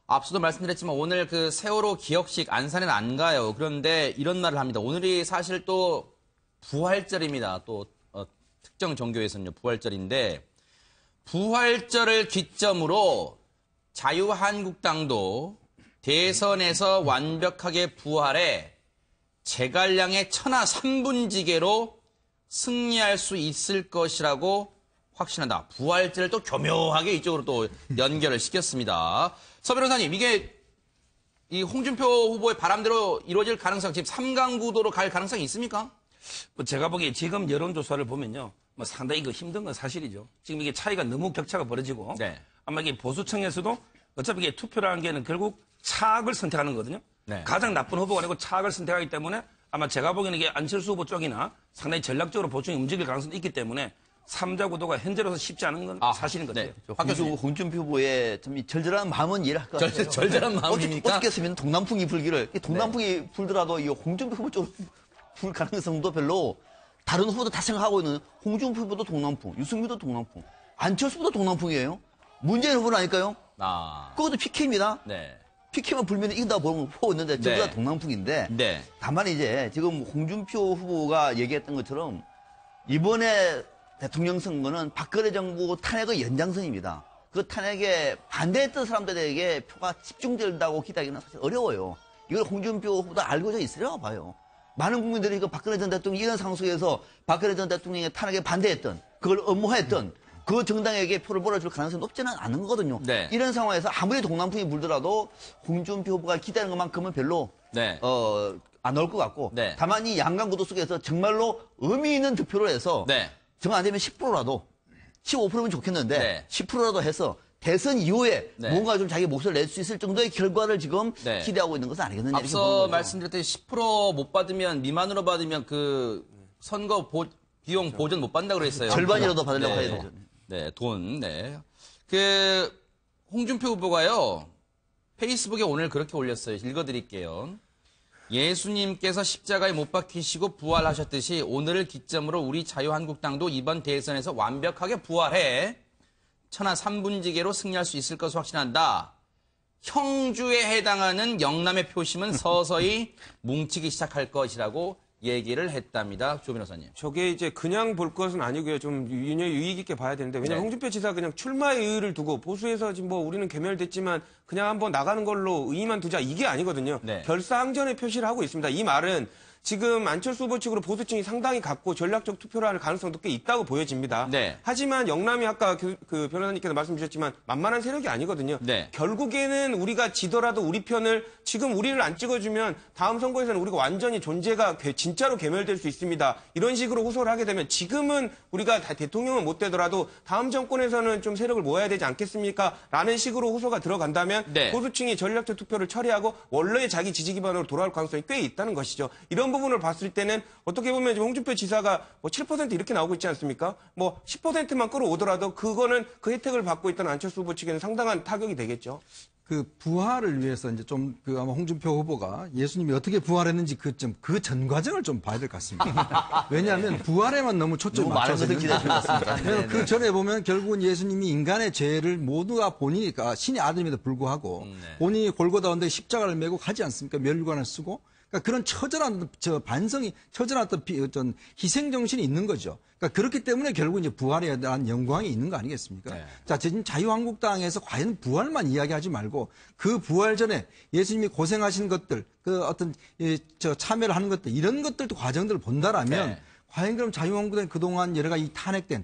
앞서도 말씀드렸지만 오늘 그 세월호 기억식 안산에는 안 가요. 그런데 이런 말을 합니다. 오늘이 사실 또 부활절입니다. 또 특정 종교에서는요, 부활절인데 부활절을 기점으로 자유한국당도 대선에서 완벽하게 부활해 제갈량의 천하 3분지계로 승리할 수 있을 것이라고 확신한다. 부활절을 또 교묘하게 이쪽으로 또 연결을 시켰습니다. 서 변호사님, 이게 이 홍준표 후보의 바람대로 이루어질 가능성, 지금 3강 구도로 갈 가능성이 있습니까? 뭐 제가 보기에 지금 여론조사를 보면요. 뭐 상당히 힘든 건 사실이죠. 지금 이게 차이가 너무 격차가 벌어지고 네. 아마 이게 보수층에서도 어차피 이게 투표라는 게는 결국 차악을 선택하는 거거든요. 네. 가장 나쁜 후보가 아니고 차악을 선택하기 때문에 아마 제가 보기에는 이게 안철수 후보 쪽이나 상당히 전략적으로 보충이 움직일 가능성이 있기 때문에 3자 구도가 현재로서 쉽지 않은 건 사실인 것 같아요. 네. 홍준표 후보의 참 절절한 마음은 이해를 할 것 같아요. 절절한 마음입니까? 어떻겠으면 동남풍이 불기를 동남풍이 불더라도 이 홍준표 후보 쪽으로 불 가능성도 별로 다른 후보도 다 생각하고 있는 홍준표 후보도 동남풍, 유승민도 동남풍, 안철수 후보도 동남풍이에요. 문재인 후보는 아닐까요? 그것도 PK입니다. 네. PK만 불면 이긴다고 보고 있는데 전부 다 네. 동남풍인데 네. 다만 이제 지금 홍준표 후보가 얘기했던 것처럼 이번에 대통령 선거는 박근혜 정부 탄핵의 연장선입니다. 그 탄핵에 반대했던 사람들에게 표가 집중된다고 기대하기는 사실 어려워요. 이걸 홍준표 후보도 알고져 있으려고 봐요. 많은 국민들이 그 박근혜 전 대통령이 이런 상황 속에서 박근혜 전 대통령의 탄핵에 반대했던, 그걸 엄호했던 그 정당에게 표를 몰아줄 가능성이 높지는 않은 거거든요. 네. 이런 상황에서 아무리 동남풍이 불더라도 홍준표 후보가 기대하는 것만큼은 별로 네. 안 나올 것 같고 네. 다만 이 양강 구도 속에서 정말로 의미 있는 득표를 해서 네. 정 안 되면 10%라도 15%면 좋겠는데 네. 10%라도 해서 대선 이후에 네. 뭔가 좀 자기 목소리를 낼 수 있을 정도의 결과를 지금 네. 기대하고 있는 것은 아니겠느냐. 앞서 말씀드렸듯이 10% 못 받으면 미만으로 받으면 그 선거 비용 보전 못 받는다고 그랬어요. 절반이라도 받으려고 네. 해야 되죠. 네, 돈. 네. 그 홍준표 후보가요. 페이스북에 오늘 그렇게 올렸어요. 읽어드릴게요. 예수님께서 십자가에 못 박히시고 부활하셨듯이 오늘을 기점으로 우리 자유한국당도 이번 대선에서 완벽하게 부활해 천하 3분지계로 승리할 수 있을 것을 확신한다. 형주에 해당하는 영남의 표심은 서서히 뭉치기 시작할 것이라고 얘기를 했답니다. 조 변호사님. 저게 이제 그냥 볼 것은 아니고요. 좀 유의 있게 봐야 되는데 왜냐면 홍준표 지사가 그냥 출마의 의의를 두고 보수에서 지금 뭐 우리는 괴멸됐지만 그냥 한번 나가는 걸로 의의만 두자 이게 아니거든요. 네. 결사항전의 표시를 하고 있습니다. 이 말은 지금 안철수 후보 측으로 보수층이 상당히 갖고 전략적 투표를 할 가능성도 꽤 있다고 보여집니다. 네. 하지만 영남이 아까 그 변호사님께서 말씀 주셨지만 만만한 세력이 아니거든요. 네. 결국에는 우리가 지더라도 우리 편을 지금 우리를 안 찍어주면 다음 선거에서는 우리가 완전히 존재가 진짜로 괴멸될 수 있습니다. 이런 식으로 호소를 하게 되면 지금은 우리가 대통령은 못 되더라도 다음 정권에서는 좀 세력을 모아야 되지 않겠습니까? 라는 식으로 호소가 들어간다면 네. 보수층이 전략적 투표를 처리하고 원래의 자기 지지 기반으로 돌아올 가능성이 꽤 있다는 것이죠. 이런 부분을 봤을 때는 어떻게 보면 지금 홍준표 지사가 뭐 7% 이렇게 나오고 있지 않습니까? 뭐 10%만 끌어오더라도 그거는 그 혜택을 받고 있던 안철수 후보 측에는 상당한 타격이 되겠죠. 그 부활을 위해서 이제 좀 그 아마 홍준표 후보가 예수님이 어떻게 부활했는지 그 전 과정을 좀 봐야 될 것 같습니다. 왜냐하면 부활에만 너무 초점이 맞춰서 있는 것 같습니다. 그 전에 보면 결국은 예수님이 인간의 죄를 모두가 본인이 신의 아들임에도 불구하고 본인이 골고다 언덕에 십자가를 메고 가지 않습니까? 멸관을 쓰고. 그러니까 그런 처절한 반성이 처절한 어떤 희생 정신이 있는 거죠. 그러니까 그렇기 때문에 결국 이제 부활에 대한 영광이 있는 거 아니겠습니까? 네. 자, 지금 자유한국당에서 과연 부활만 이야기하지 말고 그 부활 전에 예수님이 고생하신 것들, 그 어떤 참여를 하는 것들 이런 것들도 과정들을 본다라면 네. 과연 그럼 자유한국당이 그동안 여러 가지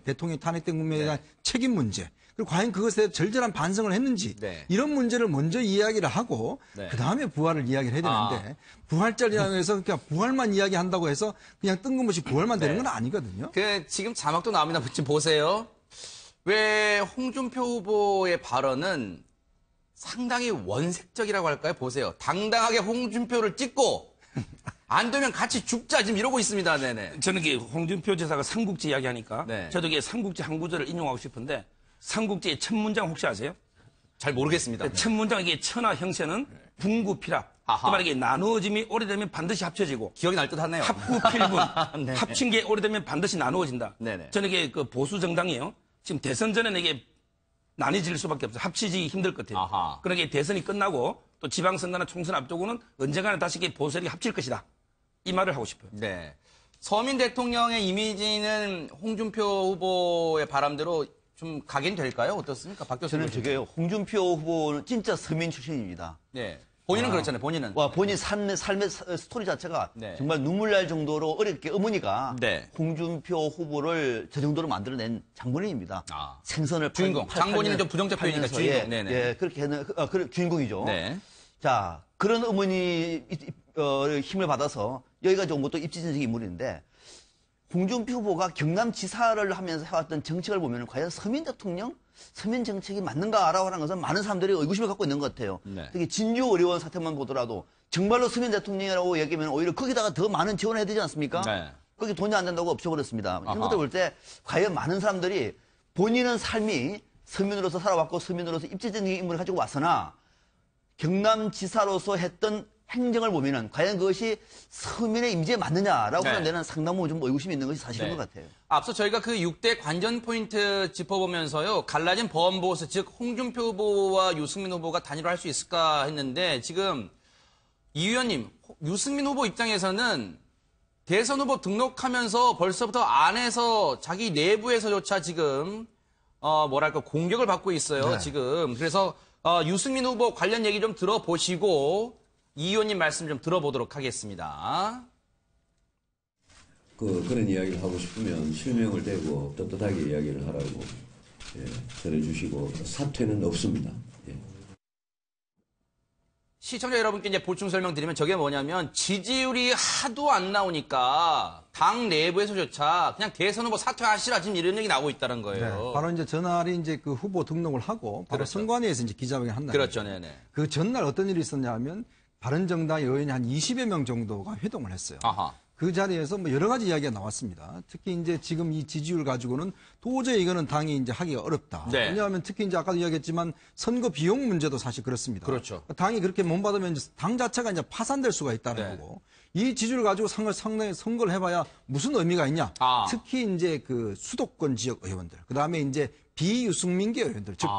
대통령이 탄핵된 국면에 대한 책임 문제. 그리고 과연 그것에 절절한 반성을 했는지 네. 이런 문제를 먼저 이야기를 하고 네. 그다음에 부활을 이야기를 해야 되는데 부활절이라고 해서 그냥 부활만 이야기한다고 해서 그냥 뜬금없이 부활만 되는 건 아니거든요. 지금 자막도 나옵니다. 지금 보세요. 왜 홍준표 후보의 발언은 상당히 원색적이라고 할까요? 보세요. 당당하게 홍준표를 찍고 안 되면 같이 죽자 지금 이러고 있습니다. 네네. 저는 이게 홍준표 지사가 삼국지 이야기하니까 네. 저도 이게 삼국지 한 구절을 인용하고 싶은데 삼국지의 첫 문장 혹시 아세요? 잘 모르겠습니다. 첫 문장 이게 천하 형세는 분구필합. 그 말이 이게 나누어짐이 오래되면 반드시 합쳐지고 기억이 날 듯하네요. 합구필분. 네. 합친 게 오래되면 반드시 나누어진다. 네네. 저는 이게 그 보수 정당이에요. 지금 대선 전에는 이게 나뉘질 수밖에 없어요. 합치지 힘들 것 같아요. 그러니까 대선이 끝나고 또 지방선거나 총선 앞두고는 언젠가는 다시 이게 보수들이 합칠 것이다. 이 말을 하고 싶어요. 네. 서민 대통령의 이미지는 홍준표 후보의 바람대로 좀 가긴 될까요? 어떻습니까? 박 교수님. 저는 저게 홍준표 후보는 진짜 서민 출신입니다. 네. 본인은 그렇잖아요. 본인은. 본인 삶의 스토리 자체가 네. 정말 눈물 날 정도로 어렵게 어머니가 네. 홍준표 후보를 저 정도로 만들어낸 장본인입니다. 생선을 주인공. 장본인은 좀 부정적 표현이니까 주인공. 네네. 예, 그렇게 하는 주인공이죠. 네. 자, 그런 어머니 힘을 받아서 여기까지 온 것도 입지전적인 인물인데 홍준표 후보가 경남지사를 하면서 해왔던 정책을 보면 과연 서민 대통령? 서민 정책이 맞는가라고 하는 것은 많은 사람들이 의구심을 갖고 있는 것 같아요. 네. 특히 진주 의료원 사태만 보더라도 정말로 서민 대통령이라고 얘기하면 오히려 거기다가 더 많은 지원을 해야 되지 않습니까? 네. 거기 돈이 안 된다고 없애버렸습니다. 이런 것들 볼 때 과연 많은 사람들이 본인은 삶이 서민으로서 살아왔고 서민으로서 입지적인 인물을 가지고 왔으나 경남지사로서 했던 행정을 보면은 과연 그것이 서민의 이미지에 맞느냐라고 하는 데는 상당 부분 좀 의구심이 있는 것이 사실인 것 같아요. 앞서 저희가 그 6대 관전 포인트 짚어보면서요. 갈라진 법안보수, 즉 홍준표 후보와 유승민 후보가 단일화할 수 있을까 했는데 지금 이 의원님, 유승민 후보 입장에서는 대선 후보 등록하면서 벌써부터 안에서 자기 내부에서조차 지금 뭐랄까 공격을 받고 있어요. 네. 지금. 그래서 유승민 후보 관련 얘기 좀 들어보시고 이 의원님 말씀 좀 들어보도록 하겠습니다. 그런 이야기를 하고 싶으면 실명을 대고 떳떳하게 이야기를 하라고 전해주시고 사퇴는 없습니다. 예. 시청자 여러분께 이제 보충 설명드리면 저게 뭐냐면 지지율이 하도 안 나오니까 당 내부에서조차 그냥 대선 후보 사퇴하시라 지금 이런 얘기 나오고 있다는 거예요. 네, 바로 이제 전날이 이제 그 후보 등록을 하고 바로 그렇죠. 선관위에서 이제 기자회견 한다. 그렇죠, 네네. 그 전날 어떤 일이 있었냐면 바른정당 의원이 한 20여 명 정도가 회동을 했어요. 아하. 그 자리에서 뭐 여러 가지 이야기가 나왔습니다. 특히 이제 지금 이 지지율 가지고는 도저히 이거는 당이 이제 하기가 어렵다. 네. 왜냐하면 특히 이제 아까도 이야기했지만 선거 비용 문제도 사실 그렇습니다. 그렇죠. 당이 그렇게 못 받으면 당 자체가 이제 파산될 수가 있다는 네. 거고. 이 지지율 가지고 상당히 선거를 해봐야 무슨 의미가 있냐. 특히 이제 그 수도권 지역 의원들, 그 다음에 이제 비유승민계 의원들, 즉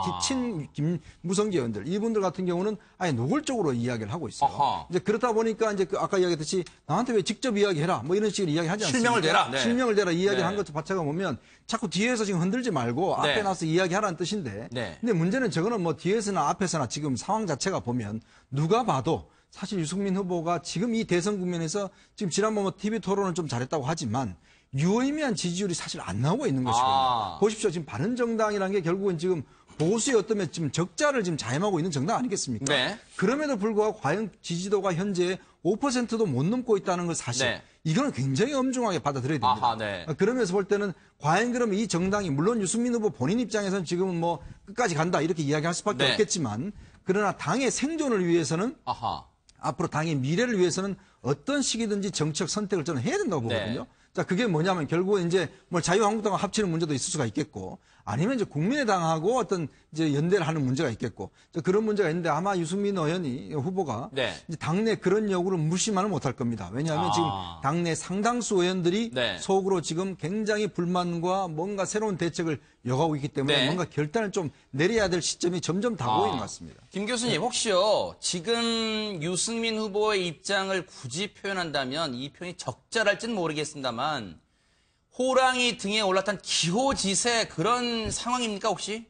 김무성계 의원들, 이분들 같은 경우는 아예 노골적으로 이야기를 하고 있어요. 아하. 이제 그렇다 보니까 이제 그 아까 이야기했듯이 나한테 왜 직접 이야기해라, 뭐 이런 식으로 이야기하지 않습니까? 실명을 대라. 네. 실명을 대라 이야기를 네. 한 것 자체가 보면 자꾸 뒤에서 지금 흔들지 말고 앞에 네. 나서 이야기하라는 뜻인데. 네. 근데 문제는 저거는 뭐 뒤에서나 앞에서나 지금 상황 자체가 보면 누가 봐도 사실 유승민 후보가 지금 이 대선 국면에서 지금 지난번 뭐 TV 토론을 좀 잘했다고 하지만 유의미한 지지율이 사실 안 나오고 있는 것이거든요. 보십시오. 지금 바른정당이라는 게 결국은 지금 보수의 어떤 면 지금 적자를 지금 자임하고 있는 정당 아니겠습니까? 네. 그럼에도 불구하고 과연 지지도가 현재 5%도 못 넘고 있다는 것 사실 네. 이거는 굉장히 엄중하게 받아들여야 됩니다. 아하, 네. 그러면서 볼 때는 과연 그러면 이 정당이 물론 유승민 후보 본인 입장에서는 지금은 뭐 끝까지 간다 이렇게 이야기할 수밖에 네. 없겠지만 그러나 당의 생존을 위해서는 아하. 앞으로 당의 미래를 위해서는 어떤 시기든지 정책 선택을 저는 해야 된다고 보거든요. 네. 자, 그게 뭐냐면 결국은 이제 뭐 자유한국당과 합치는 문제도 있을 수가 있겠고 아니면 이제 국민의당하고 어떤 이제 연대를 하는 문제가 있겠고 그런 문제가 있는데 아마 유승민 의원이 후보가 네. 이제 당내 그런 요구를 무시만은 못할 겁니다. 왜냐하면 지금 당내 상당수 의원들이 네. 속으로 지금 굉장히 불만과 뭔가 새로운 대책을 요구하고 있기 때문에 네. 뭔가 결단을 좀 내려야 될 시점이 점점 다가오고 있는 것 같습니다. 김 교수님 혹시요 지금 유승민 후보의 입장을 굳이 표현한다면 이 표현이 적절할지는 모르겠습니다만 호랑이 등에 올라탄 기호지세 그런 상황입니까 혹시?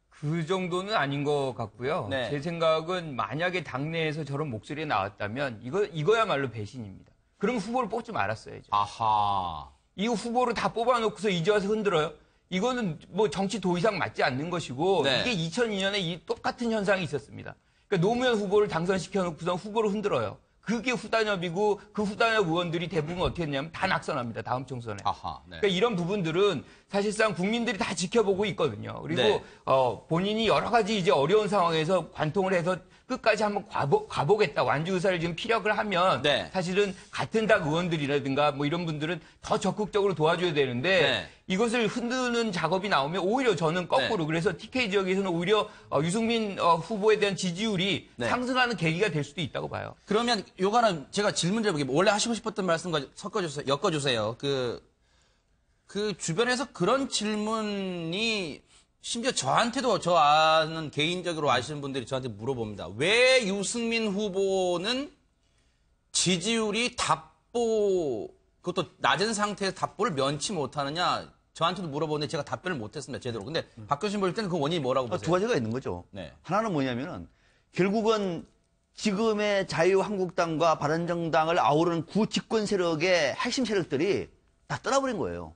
그 정도는 아닌 것 같고요. 네. 제 생각은 만약에 당내에서 저런 목소리가 나왔다면 이거야말로 배신입니다. 그럼 후보를 뽑지 말았어야죠. 아하. 이 후보를 다 뽑아놓고서 이제 와서 흔들어요. 이거는 뭐 정치 도의상 맞지 않는 것이고 네. 이게 2002년에 이 똑같은 현상이 있었습니다. 그러니까 노무현 후보를 당선시켜놓고서 후보를 흔들어요. 그게 후단협이고 그 후단협 의원들이 대부분 어떻게 했냐면 다 낙선합니다. 다음 총선에. 아하. 네. 그러니까 이런 부분들은 사실상 국민들이 다 지켜보고 있거든요. 그리고 네. 본인이 여러 가지 이제 어려운 상황에서 관통을 해서 끝까지 한번 가보겠다. 완주 의사를 지금 피력을 하면 네. 사실은 같은 당 의원들이라든가 뭐 이런 분들은 더 적극적으로 도와줘야 되는데 네. 이것을 흔드는 작업이 나오면 오히려 저는 거꾸로 네. 그래서 TK 지역에서는 오히려 유승민 후보에 대한 지지율이 네. 상승하는 계기가 될 수도 있다고 봐요. 그러면 요거는 제가 질문을 해보게 원래 하시고 싶었던 말씀과 엮어주세요. 그 주변에서 그런 질문이 심지어 저한테도 저 아는 개인적으로 아시는 분들이 저한테 물어봅니다. 왜 유승민 후보는 지지율이 그것도 낮은 상태에서 답보를 면치 못하느냐 저한테도 물어보는데 제가 답변을 못했습니다. 제대로. 근데 박 교수님 볼 때는 그 원인이 뭐라고 보세요? 두 가지가 있는 거죠. 네. 하나는 뭐냐면은 결국은 지금의 자유한국당과 바른정당을 아우르는 구집권 세력의 핵심 세력들이 다 떠나버린 거예요.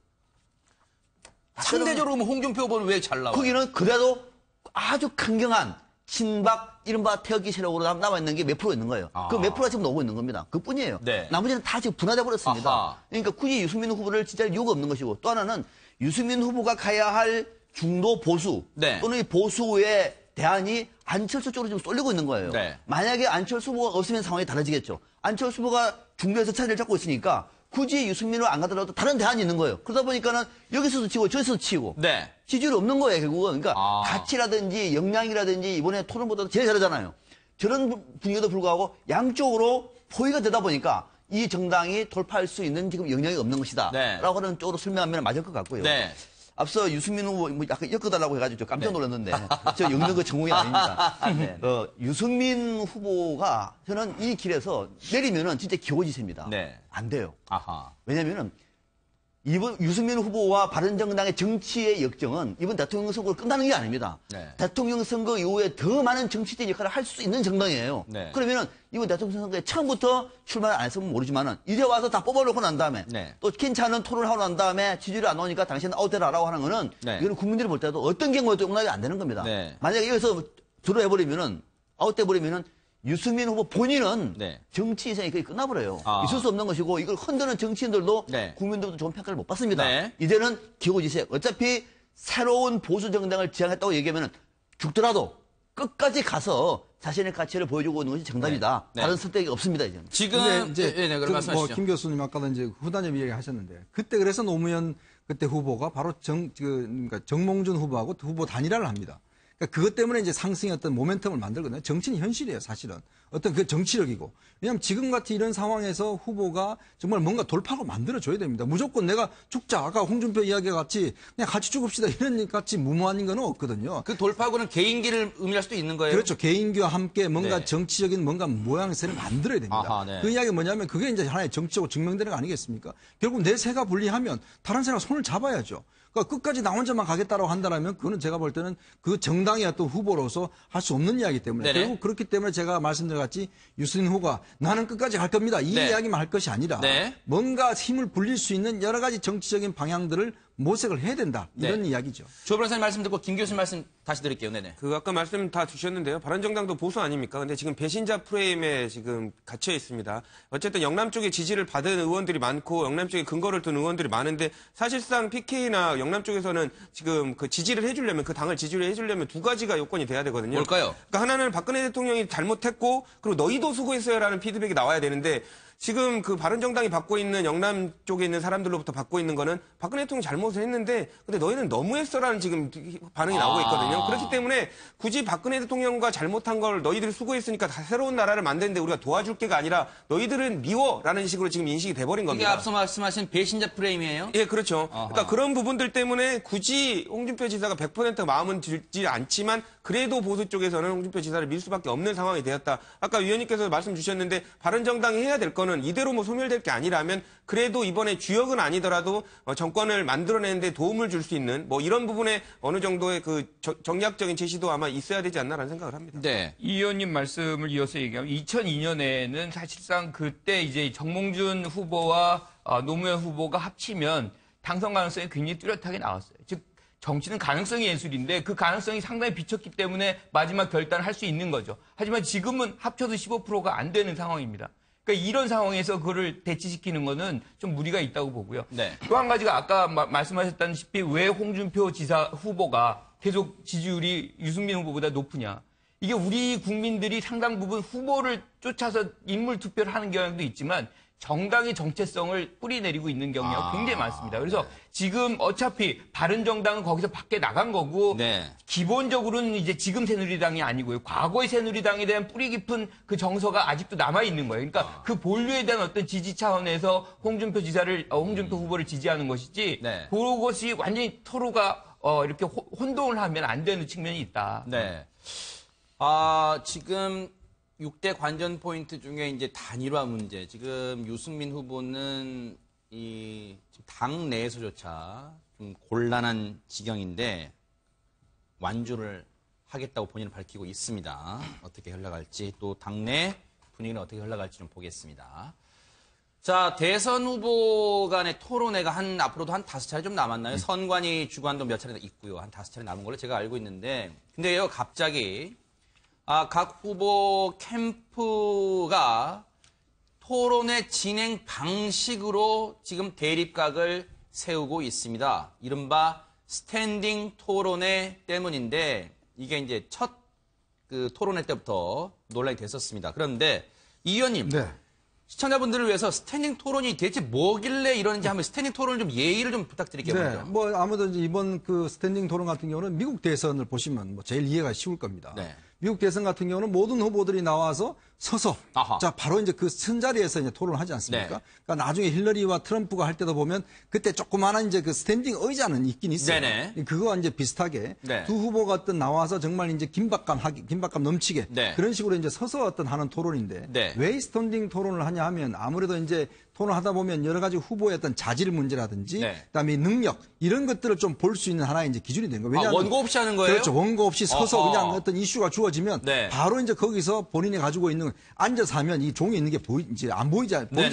상대적으로 그러면 홍준표 후보는 왜 잘 나와요? 거기는 그래도 아주 강경한 친박 이른바 태극기 세력으로 남아있는 게 몇 프로 있는 거예요. 그 몇 프로가 지금 나오고 있는 겁니다. 그뿐이에요. 네. 나머지는 다 지금 분화돼 버렸습니다. 아하. 그러니까 굳이 유승민 후보를 지지할 이유가 없는 것이고 또 하나는 유승민 후보가 가야 할 중도 보수 네. 또는 이 보수의 대안이 안철수 쪽으로 지금 쏠리고 있는 거예요. 네. 만약에 안철수 후보가 없으면 상황이 달라지겠죠. 안철수 후보가 중도에서 차지를 잡고 있으니까 굳이 유승민을 안 가더라도 다른 대안이 있는 거예요. 그러다 보니까는 여기서도 치고 저기서도 치고 네. 지지율이 없는 거예요, 결국은. 그러니까 가치라든지 역량이라든지 이번에 토론보다도 제일 잘하잖아요. 저런 분위기에도 불구하고 양쪽으로 포위가 되다 보니까 이 정당이 돌파할 수 있는 지금 역량이 없는 것이다. 네. 라고 하는 쪽으로 설명하면 맞을 것 같고요. 네. 앞서 유승민 후보 뭐 약간 엮어달라고 해가지고 저 깜짝 놀랐는데 저 엮는 거 전공이 아닙니다. 유승민 후보가 저는 이 길에서 내리면은 진짜 기고지세입니다. 네. 안 돼요. 아하. 왜냐면은 이번 유승민 후보와 바른정당의 정치의 역정은 이번 대통령 선거로 끝나는 게 아닙니다. 네. 대통령 선거 이후에 더 많은 정치적 역할을 할 수 있는 정당이에요. 네. 그러면은 이번 대통령 선거에 처음부터 출마를 안 했으면 모르지만은 이제 와서 다 뽑아놓고 난 다음에 네. 또 괜찮은 토론을 하고 난 다음에 지지율이 안 오니까 당신은 아웃되라라고 하는 거는 네. 이거는 국민들이 볼 때도 어떤 경우에도 용납이 안 되는 겁니다. 네. 만약에 여기서 들어해버리면은 아웃돼 버리면은 유승민 후보 본인은 네. 정치 인생이 거의 끝나버려요. 아. 있을 수 없는 것이고 이걸 흔드는 정치인들도 네. 국민들도 좋은 평가를 못 받습니다. 네. 이제는 기고지세. 어차피 새로운 보수 정당을 지향했다고 얘기하면 죽더라도 끝까지 가서 자신의 가치를 보여주고 있는 것이 정답이다. 네. 다른 선택이 없습니다. 이제는. 지금 근데 이제 네, 그럼 말씀하시죠. 김 교수님 아까도 이제 후단협 이야기하셨는데 그때 그래서 노무현 그때 후보가 바로 그러니까 정몽준 후보하고 후보 단일화를 합니다. 그러니까 그것 때문에 이제 상승의 어떤 모멘텀을 만들거든요. 정치는 현실이에요, 사실은. 어떤 그 정치력이고. 왜냐하면 지금 같은 이런 상황에서 후보가 정말 뭔가 돌파를 만들어줘야 됩니다. 무조건 내가 죽자. 아까 홍준표 이야기와 같이 그냥 같이 죽읍시다. 이런 같이 무모한 건 없거든요. 그 돌파구는 개인기를 의미할 수도 있는 거예요. 그렇죠. 개인기와 함께 뭔가 네. 정치적인 뭔가 모양새를 만들어야 됩니다. 아하, 네. 그 이야기가 뭐냐면 그게 이제 하나의 정치적으로 증명되는 거 아니겠습니까? 결국 내 새가 불리하면 다른 새가 손을 잡아야죠. 그러니까 끝까지 나 혼자만 가겠다라고 한다면 그거는 제가 볼 때는 그 정당의 어떤 후보로서 할 수 없는 이야기이기 때문에 네네. 결국 그렇기 때문에 제가 말씀드린 같이 유승민 후보가 나는 끝까지 갈 겁니다. 이 네. 이야기만 할 것이 아니라 네. 뭔가 힘을 불릴 수 있는 여러 가지 정치적인 방향들을 모색을 해야 된다. 이런 네. 이야기죠. 조 변호사님 말씀 듣고 김 교수님 말씀 다시 드릴게요. 네네. 그 아까 말씀 다 주셨는데요. 바른정당도 보수 아닙니까? 근데 지금 배신자 프레임에 지금 갇혀 있습니다. 어쨌든 영남 쪽에 지지를 받은 의원들이 많고 영남 쪽에 근거를 둔 의원들이 많은데 사실상 PK나 영남 쪽에서는 지금 그 지지를 해주려면 그 당을 지지를 해주려면 두 가지가 요건이 돼야 되거든요. 뭘까요? 그러니까 하나는 박근혜 대통령이 잘못했고 그리고 너희도 수고했어요라는 피드백이 나와야 되는데 지금 그 바른정당이 받고 있는 영남 쪽에 있는 사람들로부터 받고 있는 거는 박근혜 대통령이 잘못을 했는데 근데 너희는 너무했어라는 지금 반응이 나오고 있거든요. 그렇기 때문에 굳이 박근혜 대통령과 잘못한 걸 너희들이 수고했으니까 다 새로운 나라를 만드는데 우리가 도와줄 게가 아니라 너희들은 미워라는 식으로 지금 인식이 돼버린 이게 겁니다. 앞서 말씀하신 배신자 프레임이에요? 예, 그렇죠. 아하. 그러니까 그런 부분들 때문에 굳이 홍준표 지사가 100% 마음은 들지 않지만 그래도 보수 쪽에서는 홍준표 지사를 밀 수밖에 없는 상황이 되었다. 아까 위원님께서 말씀 주셨는데 바른정당이 해야 될 거는 이대로 뭐 소멸될 게 아니라면 그래도 이번에 주역은 아니더라도 정권을 만들어내는데 도움을 줄 수 있는 뭐 이런 부분에 어느 정도의 그 정략적인 제시도 아마 있어야 되지 않나라는 생각을 합니다. 네. 이 의원님 말씀을 이어서 얘기하면 2002년에는 사실상 그때 이제 정몽준 후보와 노무현 후보가 합치면 당선 가능성이 굉장히 뚜렷하게 나왔어요. 즉 정치는 가능성이 예술인데 그 가능성이 상당히 비쳤기 때문에 마지막 결단을 할 수 있는 거죠. 하지만 지금은 합쳐도 15%가 안 되는 상황입니다. 그러니까 이런 상황에서 그거를 대치시키는 거는 좀 무리가 있다고 보고요. 네. 또 한 가지가 아까 말씀하셨다시피 왜 홍준표 지사 후보가 계속 지지율이 유승민 후보보다 높으냐. 이게 우리 국민들이 상당 부분 후보를 쫓아서 인물 투표를 하는 경향도 있지만 정당의 정체성을 뿌리내리고 있는 경우가 굉장히 많습니다. 그래서 지금 어차피 바른정당은 거기서 밖에 나간 거고 기본적으로는 이제 지금 새누리당이 아니고요. 과거의 새누리당에 대한 뿌리 깊은 그 정서가 아직도 남아 있는 거예요. 그러니까 그 본류에 대한 어떤 지지 차원에서 홍준표 후보를 지지하는 것이지 그것이 완전히 서로가 이렇게 혼동을 하면 안 되는 측면이 있다. 네. 지금 6대 관전 포인트 중에 이제 단일화 문제. 지금 유승민 후보는 당 내에서조차 좀 곤란한 지경인데 완주를 하겠다고 본인은 밝히고 있습니다. 어떻게 흘러갈지 또 당내 분위기는 어떻게 흘러갈지 좀 보겠습니다. 자, 대선 후보 간의 토론회가 앞으로도 한 5차례 좀 남았나요? 선관위 주관도 몇 차례 있고요. 한 5차례 남은 걸로 제가 알고 있는데 근데요, 갑자기 각 후보 캠프가 토론회 진행 방식으로 지금 대립각을 세우고 있습니다. 이른바 스탠딩 토론회 때문인데 이게 이제 첫 그 토론회 때부터 논란이 됐었습니다. 그런데 이 의원님, 시청자분들을 위해서 스탠딩 토론이 대체 뭐길래 이러는지 한번 스탠딩 토론을 좀 예의를 좀 부탁드릴게요. 네, 뭐 아무래도 이번 그 스탠딩 토론 같은 경우는 미국 대선을 보시면 뭐 제일 이해가 쉬울 겁니다. 미국 대선 같은 경우는 모든 후보들이 나와서 서서 자 바로 이제 그 선자리에서 이제 토론을 하지 않습니까? 그러니까 나중에 힐러리와 트럼프가 할 때도 보면 그때 조그마한 이제 그 스탠딩 의자는 있긴 있어요. 그거와 이제 비슷하게 두 후보가 어떤 나와서 정말 이제 긴박감 넘치게 그런 식으로 이제 서서 어떤 하는 토론인데 왜 스탠딩 토론을 하냐 하면 아무래도 이제 토론하다 보면 여러 가지 후보의 어떤 자질 문제라든지 그다음에 능력 이런 것들을 좀 볼 수 있는 하나의 이제 기준이 된 거예요. 왜냐하면 원고 없이 하는 거예요? 그렇죠. 원고 없이 서서 그냥 어떤 이슈가 주어지면 바로 이제 거기서 본인이 가지고 있는 앉아서 하면 이 종이 있는 게 이제 안 보이지 않습니까?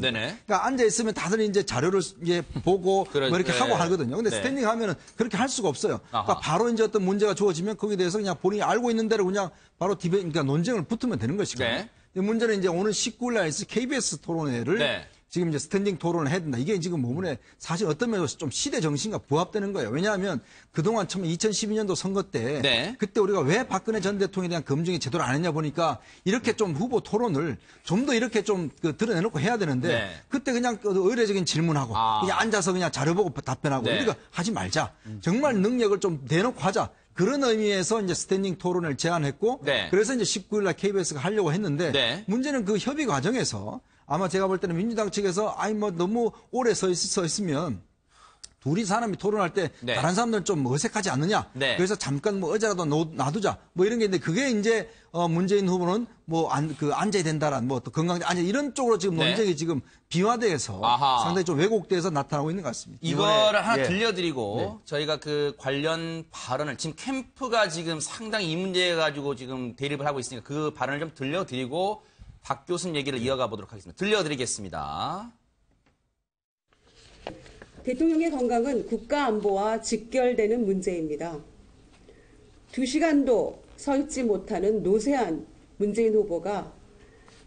그러니까 앉아 있으면 다들 이제 자료를 이제 보고 뭐 이렇게 하고 하거든요. 근데 스탠딩 하면은 그렇게 할 수가 없어요. 그러니까 바로 이제 어떤 문제가 주어지면 거기에 대해서 그냥 본인이 알고 있는 대로 그냥 바로 그러니까 논쟁을 붙으면 되는 것이거든요. 문제는 이제 오늘 19일 날 KBS 토론회를 지금 이제 스탠딩 토론을 해야 된다. 이게 지금 부분에 사실 어떤 면에서 좀 시대 정신과 부합되는 거예요. 왜냐하면 그동안 처음 2012년도 선거 때 그때 우리가 왜 박근혜 전 대통령에 대한 검증이 제대로 안 했냐 보니까 이렇게 좀 후보 토론을 좀 더 이렇게 좀 드러내놓고 해야 되는데 그때 그냥 의례적인 질문하고 그냥 앉아서 그냥 자료 보고 답변하고 우리가 하지 말자. 정말 능력을 좀 내놓고 하자. 그런 의미에서 이제 스탠딩 토론을 제안했고 그래서 이제 19일 날 KBS가 하려고 했는데 문제는 그 협의 과정에서 아마 제가 볼 때는 민주당 측에서 뭐 너무 오래 서 있으면 둘이 사람이 토론할 때 다른 사람들은 좀 어색하지 않느냐. 그래서 잠깐 뭐 의자라도 놔두자. 뭐 이런 게 있는데 그게 이제 문재인 후보는 뭐 앉아야 된다라는 뭐 또 건강제 앉아 이런 쪽으로 지금 논쟁이 지금 비화돼서 상당히 좀 왜곡돼서 나타나고 있는 것 같습니다. 이거를 하나 들려드리고 저희가 그 관련 발언을 지금 캠프가 지금 상당히 이 문제 가지고 지금 대립을 하고 있으니까 그 발언을 좀 들려드리고 박 교수님 얘기를 이어가 보도록 하겠습니다. 들려드리겠습니다. 대통령의 건강은 국가 안보와 직결되는 문제입니다. 2시간도 서 있지 못하는 노쇠한 문재인 후보가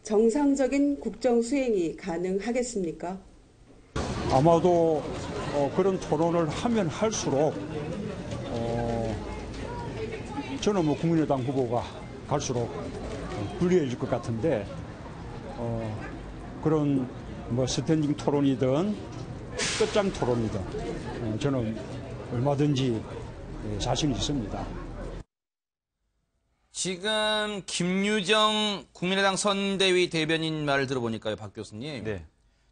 정상적인 국정 수행이 가능하겠습니까? 아마도 그런 토론을 하면 할수록 저는 뭐 국민의당 후보가 갈수록 불리해질 것 같은데 그런 뭐 스탠딩 토론이든 끝장 토론이든 저는 얼마든지 자신이 있습니다. 지금 김유정 국민의당 선대위 대변인 말을 들어보니까요, 박 교수님.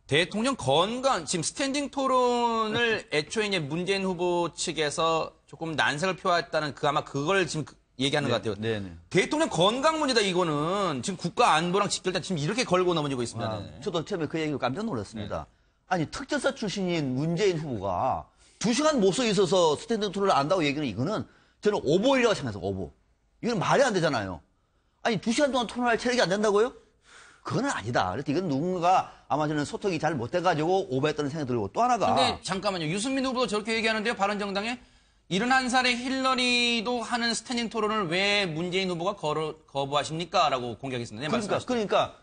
대통령 건강, 지금 스탠딩 토론을 애초에 이제 문재인 후보 측에서 조금 난색을 표했다는 아마 그걸 지금 얘기하는 것 같아요. 대통령 건강 문제다, 이거는. 지금 국가 안보랑 직결된 지금 이렇게 걸고 넘어지고 있습니다. 저도 처음에 그 얘기로 깜짝 놀랐습니다. 아니, 특전사 출신인 문재인 후보가 2시간 못 서 있어서 스탠딩 토론을 안다고 얘기는 이거는 저는 오보이라고 생각해서 오보. 이건 말이 안 되잖아요. 아니, 2시간 동안 토론할 체력이 안 된다고요? 그건 아니다. 그래서 이건 누군가 아마 저는 소통이 잘 못 돼가지고 오버했다는 생각이 들고 또 하나가. 근데 잠깐만요. 유승민 후보도 저렇게 얘기하는데요. 바른정당에 71살의 힐러리도 하는 스탠딩 토론을 왜 문재인 후보가 거부하십니까? 라고 공격했습니다. 그러니까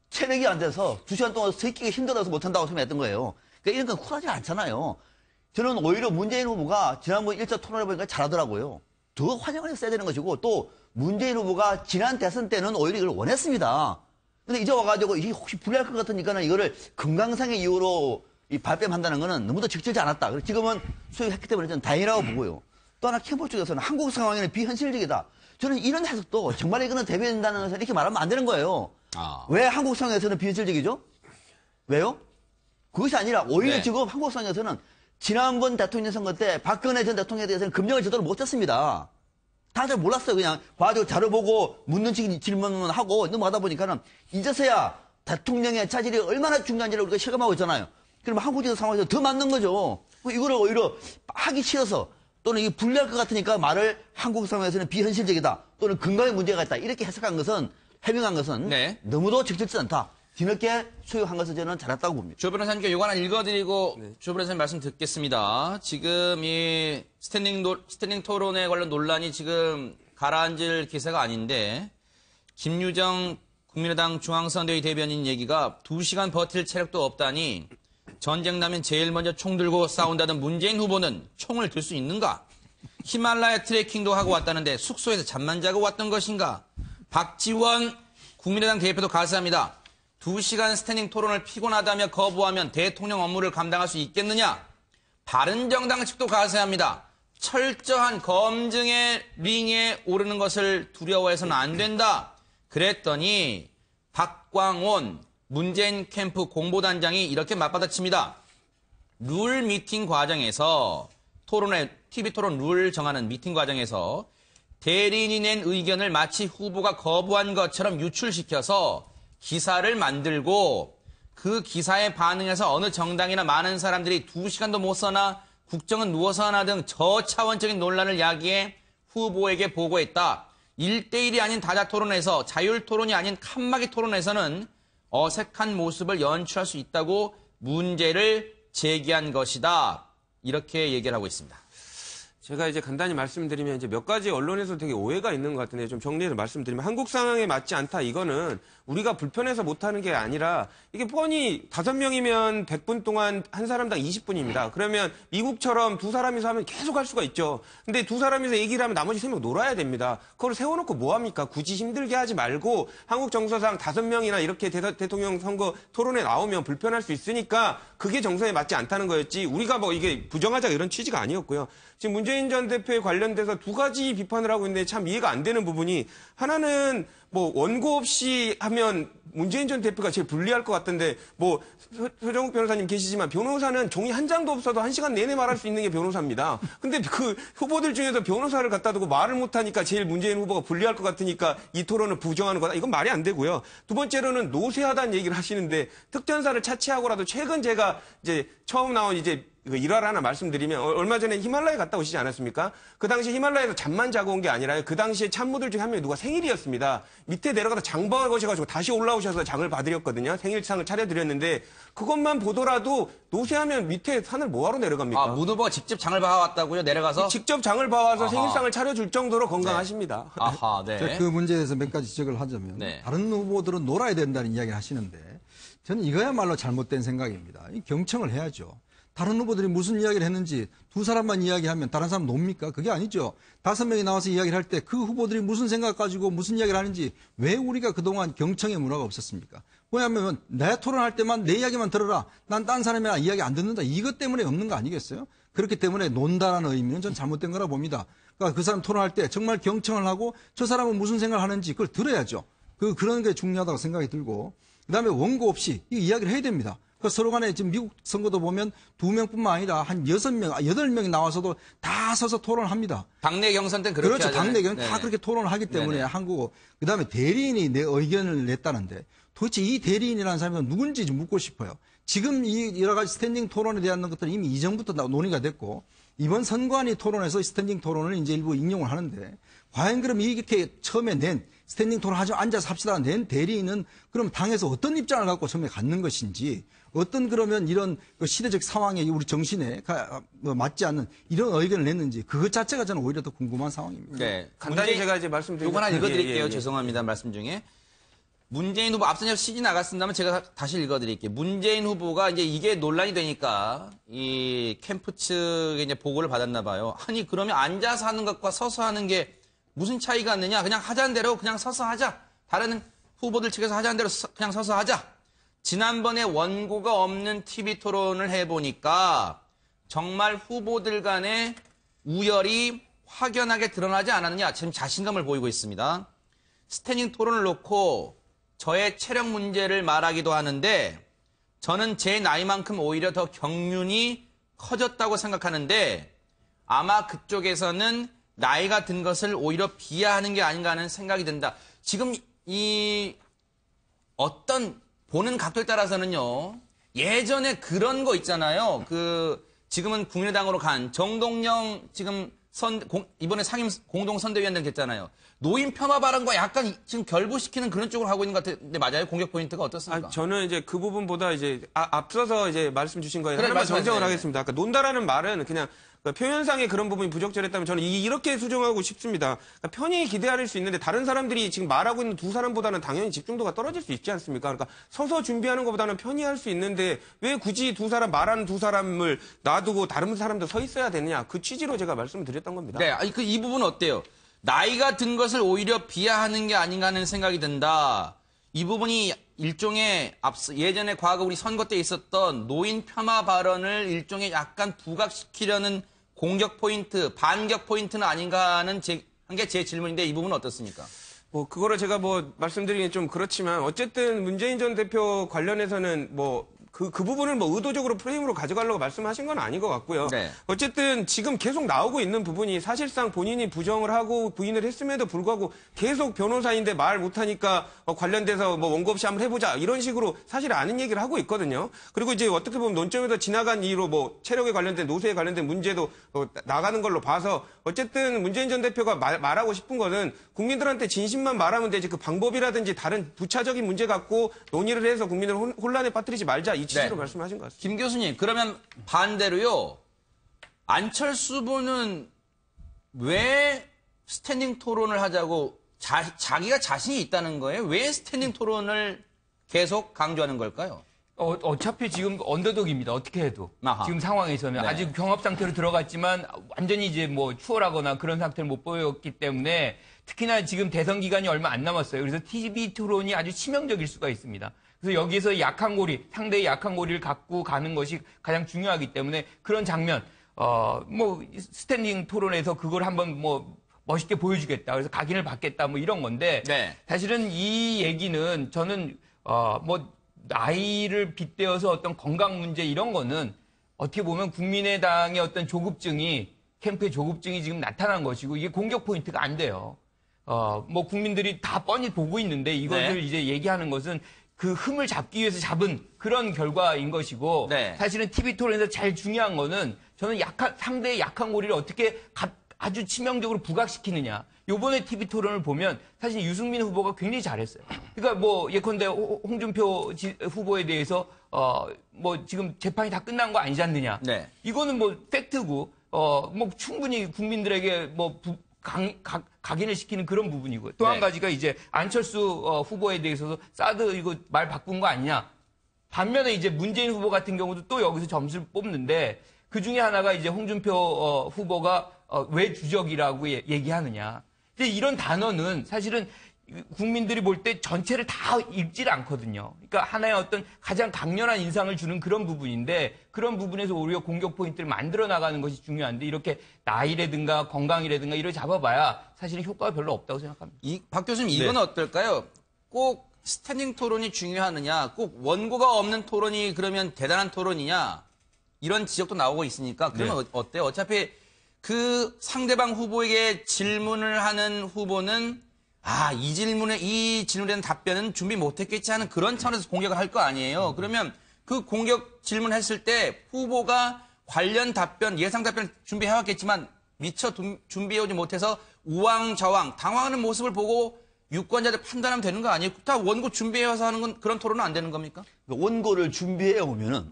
체력이 안 돼서 2시간 동안 서 있기가 힘들어서 못한다고 생각했던 거예요. 그러니까 이런 건 쿨하지 않잖아요. 저는 오히려 문재인 후보가 지난번 1차 토론을 보니까 잘하더라고요. 더 환영을 했어야 되는 것이고 또 문재인 후보가 지난 대선 때는 오히려 이걸 원했습니다. 근데 이제 와가지고 이게 혹시 불리할 것 같으니까는 이거를 건강상의 이유로 발뺌한다는 거는 너무도 적절치 않았다. 그래서 지금은 수용했기 때문에 저는 다행이라고 보고요. 또 하나 캠프 쪽에서는 한국 상황에는 비현실적이다. 저는 이런 해석도 정말 이거는 대변한다는 것을 이렇게 말하면 안 되는 거예요. 왜 한국 상황에서는 비현실적이죠? 왜요? 그것이 아니라 오히려 지금 한국 상황에서는 지난번 대통령 선거 때 박근혜 전 대통령에 대해서는 검증을 제대로 못했습니다. 다들 몰랐어요. 그냥 봐가지고 자료 보고 묻는 질문을 하고 넘어가다 보니까는 이제서야 대통령의 차질이 얼마나 중요한지를 우리가 실감하고 있잖아요. 그러면 한국적 상황에서 더 맞는 거죠. 이거를 오히려 하기 싫어서 또는 이게 불리할 것 같으니까 말을 한국 상황에서는 비현실적이다 또는 건강에 문제가 있다 이렇게 해석한 것은 해명한 것은 너무도 적절치 않다. 뒤늦게 수용한 것을 저는 잘했다고 봅니다. 조 변호사님께 요거 하나 읽어드리고 조 변호사님 말씀 듣겠습니다. 지금 이 스탠딩 토론에 관련 논란이 지금 가라앉을 기세가 아닌데 김유정 국민의당 중앙선대위 대변인 얘기가 2시간 버틸 체력도 없다니 전쟁 나면 제일 먼저 총 들고 싸운다던 문재인 후보는 총을 들 수 있는가? 히말라야 트레킹도 하고 왔다는데 숙소에서 잠만 자고 왔던 것인가? 박지원 국민의당 대표도 가세합니다. 2시간 스탠딩 토론을 피곤하다며 거부하면 대통령 업무를 감당할 수 있겠느냐? 바른정당 측도 가세합니다. 철저한 검증의 링에 오르는 것을 두려워해서는 안 된다. 그랬더니 박광온 문재인 캠프 공보단장이 이렇게 맞받아칩니다. 룰 미팅 과정에서 TV 토론 룰 정하는 미팅 과정에서 대리인이 낸 의견을 마치 후보가 거부한 것처럼 유출시켜서 기사를 만들고 그 기사에 반응해서 어느 정당이나 많은 사람들이 2시간도 못 서나 국정은 누워서 하나 등 저차원적인 논란을 야기해 후보에게 보고했다. 1대1이 아닌 다자토론에서 자율토론이 아닌 칸막이 토론에서는 어색한 모습을 연출할 수 있다고 문제를 제기한 것이다. 이렇게 얘기를 하고 있습니다. 제가 이제 간단히 말씀드리면 이제 몇 가지 언론에서 되게 오해가 있는 것 같은데 좀 정리해서 말씀드리면 한국 상황에 맞지 않다. 이거는 우리가 불편해서 못하는 게 아니라 이게 뻔히 5명이면 100분 동안 한 사람당 20분입니다. 그러면 미국처럼 2사람이서 하면 계속 할 수가 있죠. 근데 2사람이서 얘기를 하면 나머지 3명 놀아야 됩니다. 그걸 세워놓고 뭐합니까? 굳이 힘들게 하지 말고 한국 정서상 5명이나 이렇게 대통령 선거 토론에 나오면 불편할 수 있으니까 그게 정서에 맞지 않다는 거였지 우리가 뭐 이게 부정하자 이런 취지가 아니었고요. 지금 문재인 전 대표에 관련돼서 2가지 비판을 하고 있는데 참 이해가 안 되는 부분이 하나는 뭐 원고 없이 하면 문재인 전 대표가 제일 불리할 것 같은데 뭐 서정욱 변호사님 계시지만 변호사는 종이 한 장도 없어도 1시간 내내 말할 수 있는 게 변호사입니다. 근데 그 후보들 중에서 변호사를 갖다 두고 말을 못하니까 제일 문재인 후보가 불리할 것 같으니까 이 토론을 부정하는 거다. 이건 말이 안 되고요. 두 번째로는 노쇠하다는 얘기를 하시는데 특전사를 차치하고라도 최근 제가 이제 처음 나온 이제 일화를 하나 말씀드리면 얼마 전에 히말라야 갔다 오시지 않았습니까? 그 당시 히말라야에서 잠만 자고 온 게 아니라 그 당시에 참모들 중에 한 명이 누가 생일이었습니다. 밑에 내려가서 장방을 거셔가지고 다시 올라오셔서 장을 봐드렸거든요. 생일상을 차려드렸는데 그것만 보더라도 노쇠하면 밑에 산을 뭐하러 내려갑니까? 문 후보가 직접 장을 봐왔다고요? 내려가서? 직접 장을 봐와서 생일상을 차려줄 정도로 건강하십니다. 네. 아하, 네. 그 문제에 대해서 몇 가지 지적을 하자면 다른 후보들은 놀아야 된다는 이야기를 하시는데 저는 이거야말로 잘못된 생각입니다. 경청을 해야죠. 다른 후보들이 무슨 이야기를 했는지 2사람만 이야기하면 다른 사람 놉니까? 그게 아니죠. 5명이 나와서 이야기를 할 때 그 후보들이 무슨 생각 가지고 무슨 이야기를 하는지 왜 우리가 그동안 경청의 문화가 없었습니까? 왜냐하면 내 토론할 때만 내 이야기만 들어라. 난 딴 사람이나 이야기 안 듣는다. 이것 때문에 없는 거 아니겠어요? 그렇기 때문에 논다라는 의미는 전 잘못된 거라 봅니다. 그러니까 그 사람 토론할 때 정말 경청을 하고 저 사람은 무슨 생각을 하는지 그걸 들어야죠. 그런 게 중요하다고 생각이 들고 그다음에 원고 없이 이 이야기를 해야 됩니다. 서로 간에 지금 미국 선거도 보면 2명뿐만 아니라 한 6명, 8명이 나와서도 다 서서 토론을 합니다. 당내 경선 때는 그렇게 그렇죠. 당내 경선 다 그렇게 토론을 하기 때문에 한국어. 그다음에 대리인이 내 의견을 냈다는데 도대체 이 대리인이라는 사람이 누군지 좀 묻고 싶어요. 지금 이 여러 가지 스탠딩 토론에 대한 것들은 이미 이전부터 논의가 됐고 이번 선관위 토론에서 스탠딩 토론을 이제 일부 인용을 하는데 과연 그럼 이렇게 처음에 낸 스탠딩 토론 하지 앉아서 합시다 낸 대리인은 그럼 당에서 어떤 입장을 갖고 처음에 갖는 것인지 어떤 그러면 이런 시대적 상황에 우리 정신에 맞지 않는 이런 의견을 냈는지 그것 자체가 저는 오히려 더 궁금한 상황입니다. 네. 간단히 제가 이제 말씀드리면 이거 하나 읽어드릴게요. 죄송합니다. 말씀 중에. 문재인 후보 앞선 CG 나갔습니다만 제가 다시 읽어드릴게요. 문재인 후보가 이게 논란이 되니까 이 캠프 측에 이제 보고를 받았나 봐요. 아니 그러면 앉아서 하는 것과 서서 하는 게 무슨 차이가 있느냐? 그냥 하자는 대로 그냥 서서 하자. 다른 후보들 측에서 하자는 대로 그냥 서서 하자. 지난번에 원고가 없는 TV 토론을 해보니까 정말 후보들 간의 우열이 확연하게 드러나지 않았느냐. 지금 자신감을 보이고 있습니다. 스탠딩 토론을 놓고 저의 체력 문제를 말하기도 하는데 저는 제 나이만큼 오히려 더 경륜이 커졌다고 생각하는데 아마 그쪽에서는 나이가 든 것을 오히려 비하하는 게 아닌가 하는 생각이 든다. 지금 이 어떤 보는 각도에 따라서는요. 예전에 그런 거 있잖아요. 지금은 국민의당으로 간 정동영 지금 이번에 상임 공동선대위원장 됐잖아요. 노인 폄하 발언과 약간 지금 결부시키는 그런 쪽으로 하고 있는 것 같은데 맞아요? 공격 포인트가 어떻습니까? 저는 이제 그 부분보다 이제 앞서서 이제 말씀 주신 거에 하나만 정정을 하겠습니다. 그러니까 논다라는 말은 그냥 표현상의 그런 부분이 부적절했다면 저는 이렇게 수정하고 싶습니다. 그러니까 편히 기대할 수 있는데 다른 사람들이 지금 말하고 있는 두 사람보다는 당연히 집중도가 떨어질 수 있지 않습니까? 그러니까 서서 준비하는 것보다는 편히 할 수 있는데 왜 굳이 말하는 두 사람을 놔두고 다른 사람도 서 있어야 되느냐. 그 취지로 제가 말씀을 드렸던 겁니다. 네, 이 부분은 어때요? 나이가 든 것을 오히려 비하하는 게 아닌가 하는 생각이 든다. 이 부분이 일종의 예전에 과거 우리 선거 때 있었던 노인 폄하 발언을 일종의 약간 부각시키려는 공격 포인트, 반격 포인트는 아닌가 하는 한 게 제 질문인데 이 부분은 어떻습니까? 그거를 제가 말씀드리긴 좀 그렇지만 어쨌든 문재인 전 대표 관련해서는 그 부분을 의도적으로 프레임으로 가져가려고 말씀하신 건 아닌 것 같고요. 네. 어쨌든 지금 계속 나오고 있는 부분이 사실상 본인이 부정을 하고 부인을 했음에도 불구하고 계속 변호사인데 말 못하니까 관련돼서 원고 없이 한번 해보자 이런 식으로 사실 아는 얘기를 하고 있거든요. 그리고 이제 어떻게 보면 논점에서 지나간 이유로 체력에 관련된 노쇠에 관련된 문제도 나가는 걸로 봐서 어쨌든 문재인 전 대표가 말하고 싶은 거는 국민들한테 진심만 말하면 되지 그 방법이라든지 다른 부차적인 문제 갖고 논의를 해서 국민을 혼란에 빠뜨리지 말자 이 취지로 말씀하신 것 같습니다. 김 교수님 그러면 반대로요. 안철수 후보는 왜 스탠딩 토론을 하자고 자기가 자신이 있다는 거예요? 왜 스탠딩 토론을 계속 강조하는 걸까요? 어차피 지금 언더독입니다. 어떻게 해도. 아하. 지금 상황에서는. 네. 아직 경합 상태로 들어갔지만 완전히 이제 추월하거나 그런 상태를 못 보였기 때문에 특히나 지금 대선 기간이 얼마 안 남았어요. 그래서 TV 토론이 아주 치명적일 수가 있습니다. 그래서 여기서 상대의 약한 고리를 갖고 가는 것이 가장 중요하기 때문에 그런 장면, 스탠딩 토론에서 그걸 한번 멋있게 보여주겠다. 그래서 각인을 받겠다. 이런 건데. 네. 사실은 이 얘기는 저는, 나이를 빗대어서 어떤 건강 문제 이런 거는 어떻게 보면 국민의당의 어떤 캠프의 조급증이 지금 나타난 것이고 이게 공격 포인트가 안 돼요. 국민들이 다 뻔히 보고 있는데 이것을 이제 얘기하는 것은 그 흠을 잡기 위해서 잡은 그런 결과인 것이고 네. 사실은 TV 토론에서 제일 중요한 거는 저는 상대의 약한 고리를 어떻게 아주 치명적으로 부각시키느냐. 요번에 TV 토론을 보면 사실 유승민 후보가 굉장히 잘했어요. 그러니까 예컨대 홍준표 후보에 대해서 지금 재판이 다 끝난 거 아니지 않느냐. 네. 이거는 팩트고 충분히 국민들에게 각인을 시키는 그런 부분이고요. 또 한 가지가 이제 안철수 후보에 대해서도 사드 이거 말 바꾼 거 아니냐. 반면에 이제 문재인 후보 같은 경우도 또 여기서 점수를 뽑는데 그 중에 하나가 이제 홍준표 후보가 왜 주적이라고 얘기하느냐. 근데 이런 단어는 사실은 국민들이 볼 때 전체를 다 읽질 않거든요. 그러니까 하나의 어떤 가장 강렬한 인상을 주는 그런 부분인데 그런 부분에서 오히려 공격 포인트를 만들어 나가는 것이 중요한데 이렇게 나이라든가 건강이라든가 이걸 잡아봐야 사실은 효과가 별로 없다고 생각합니다. 박 교수님 이건 어떨까요? 꼭 스탠딩 토론이 중요하느냐, 꼭 원고가 없는 토론이 그러면 대단한 토론이냐 이런 지적도 나오고 있으니까 그러면 어때요? 어차피 그 상대방 후보에게 질문을 하는 후보는 이 질문에 대한 답변은 준비 못했겠지 하는 그런 차원에서 공격을 할 거 아니에요. 그러면 그 공격 질문했을 때 후보가 관련 답변, 예상 답변을 준비해왔겠지만 미처 준비해오지 못해서 우왕좌왕 당황하는 모습을 보고 유권자들 판단하면 되는 거 아니에요? 다 원고 준비해와서 하는 건 그런 토론은 안 되는 겁니까? 원고를 준비해 오면은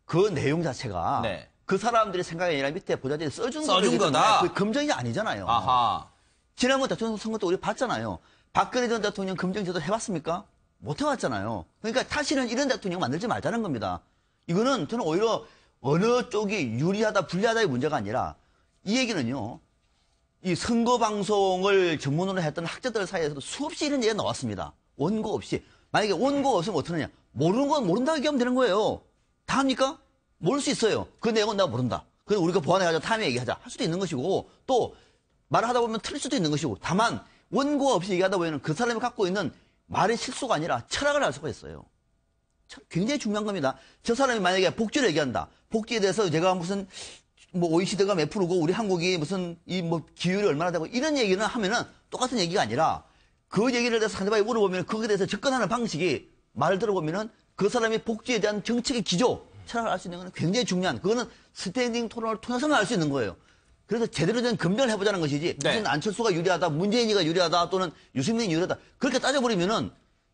그 내용 자체가 그 사람들의 생각이 아니라 밑에 보좌진이 써준 거다. 그 검증이 아니잖아요. 아하. 지난번 대통령 선거 때 우리 봤잖아요. 박근혜 전 대통령 검증 제도 해봤습니까? 못 해봤잖아요. 그러니까 다시는 이런 대통령 만들지 말자는 겁니다. 이거는 저는 오히려 어느 쪽이 유리하다 불리하다의 문제가 아니라 이 얘기는요. 이 선거 방송을 전문으로 했던 학자들 사이에서도 수없이 이런 얘기가 나왔습니다. 원고 없이. 만약에 원고 없으면 어떡하냐. 모르는 건 모른다고 얘기하면 되는 거예요. 다 합니까? 모를 수 있어요. 그 내용은 내가 모른다. 그래서 우리가 보완해가지고 다음에 얘기하자. 할 수도 있는 것이고, 또 말을 하다 보면 틀릴 수도 있는 것이고, 다만 원고 없이 얘기하다 보면 그 사람이 갖고 있는 말의 실수가 아니라 철학을 알 수가 있어요. 굉장히 중요한 겁니다. 저 사람이 만약에 복지를 얘기한다. 복지에 대해서 제가 무슨 뭐 OECD가 몇 프로고 우리 한국이 무슨 이 뭐 기율이 얼마나 되고 이런 얘기는 하면은 똑같은 얘기가 아니라 그 얘기를 대해서 상대방이 물어보면 거기에 대해서 접근하는 방식이 말 들어보면은 그 사람이 복지에 대한 정책의 기조, 철학을 알 수 있는 건 굉장히 중요한, 그거는 스탠딩 토론을 통해서만 알 수 있는 거예요. 그래서 제대로 된 검증을 해보자는 것이지, 네. 무슨 안철수가 유리하다, 문재인이가 유리하다, 또는 유승민이 유리하다, 그렇게 따져버리면은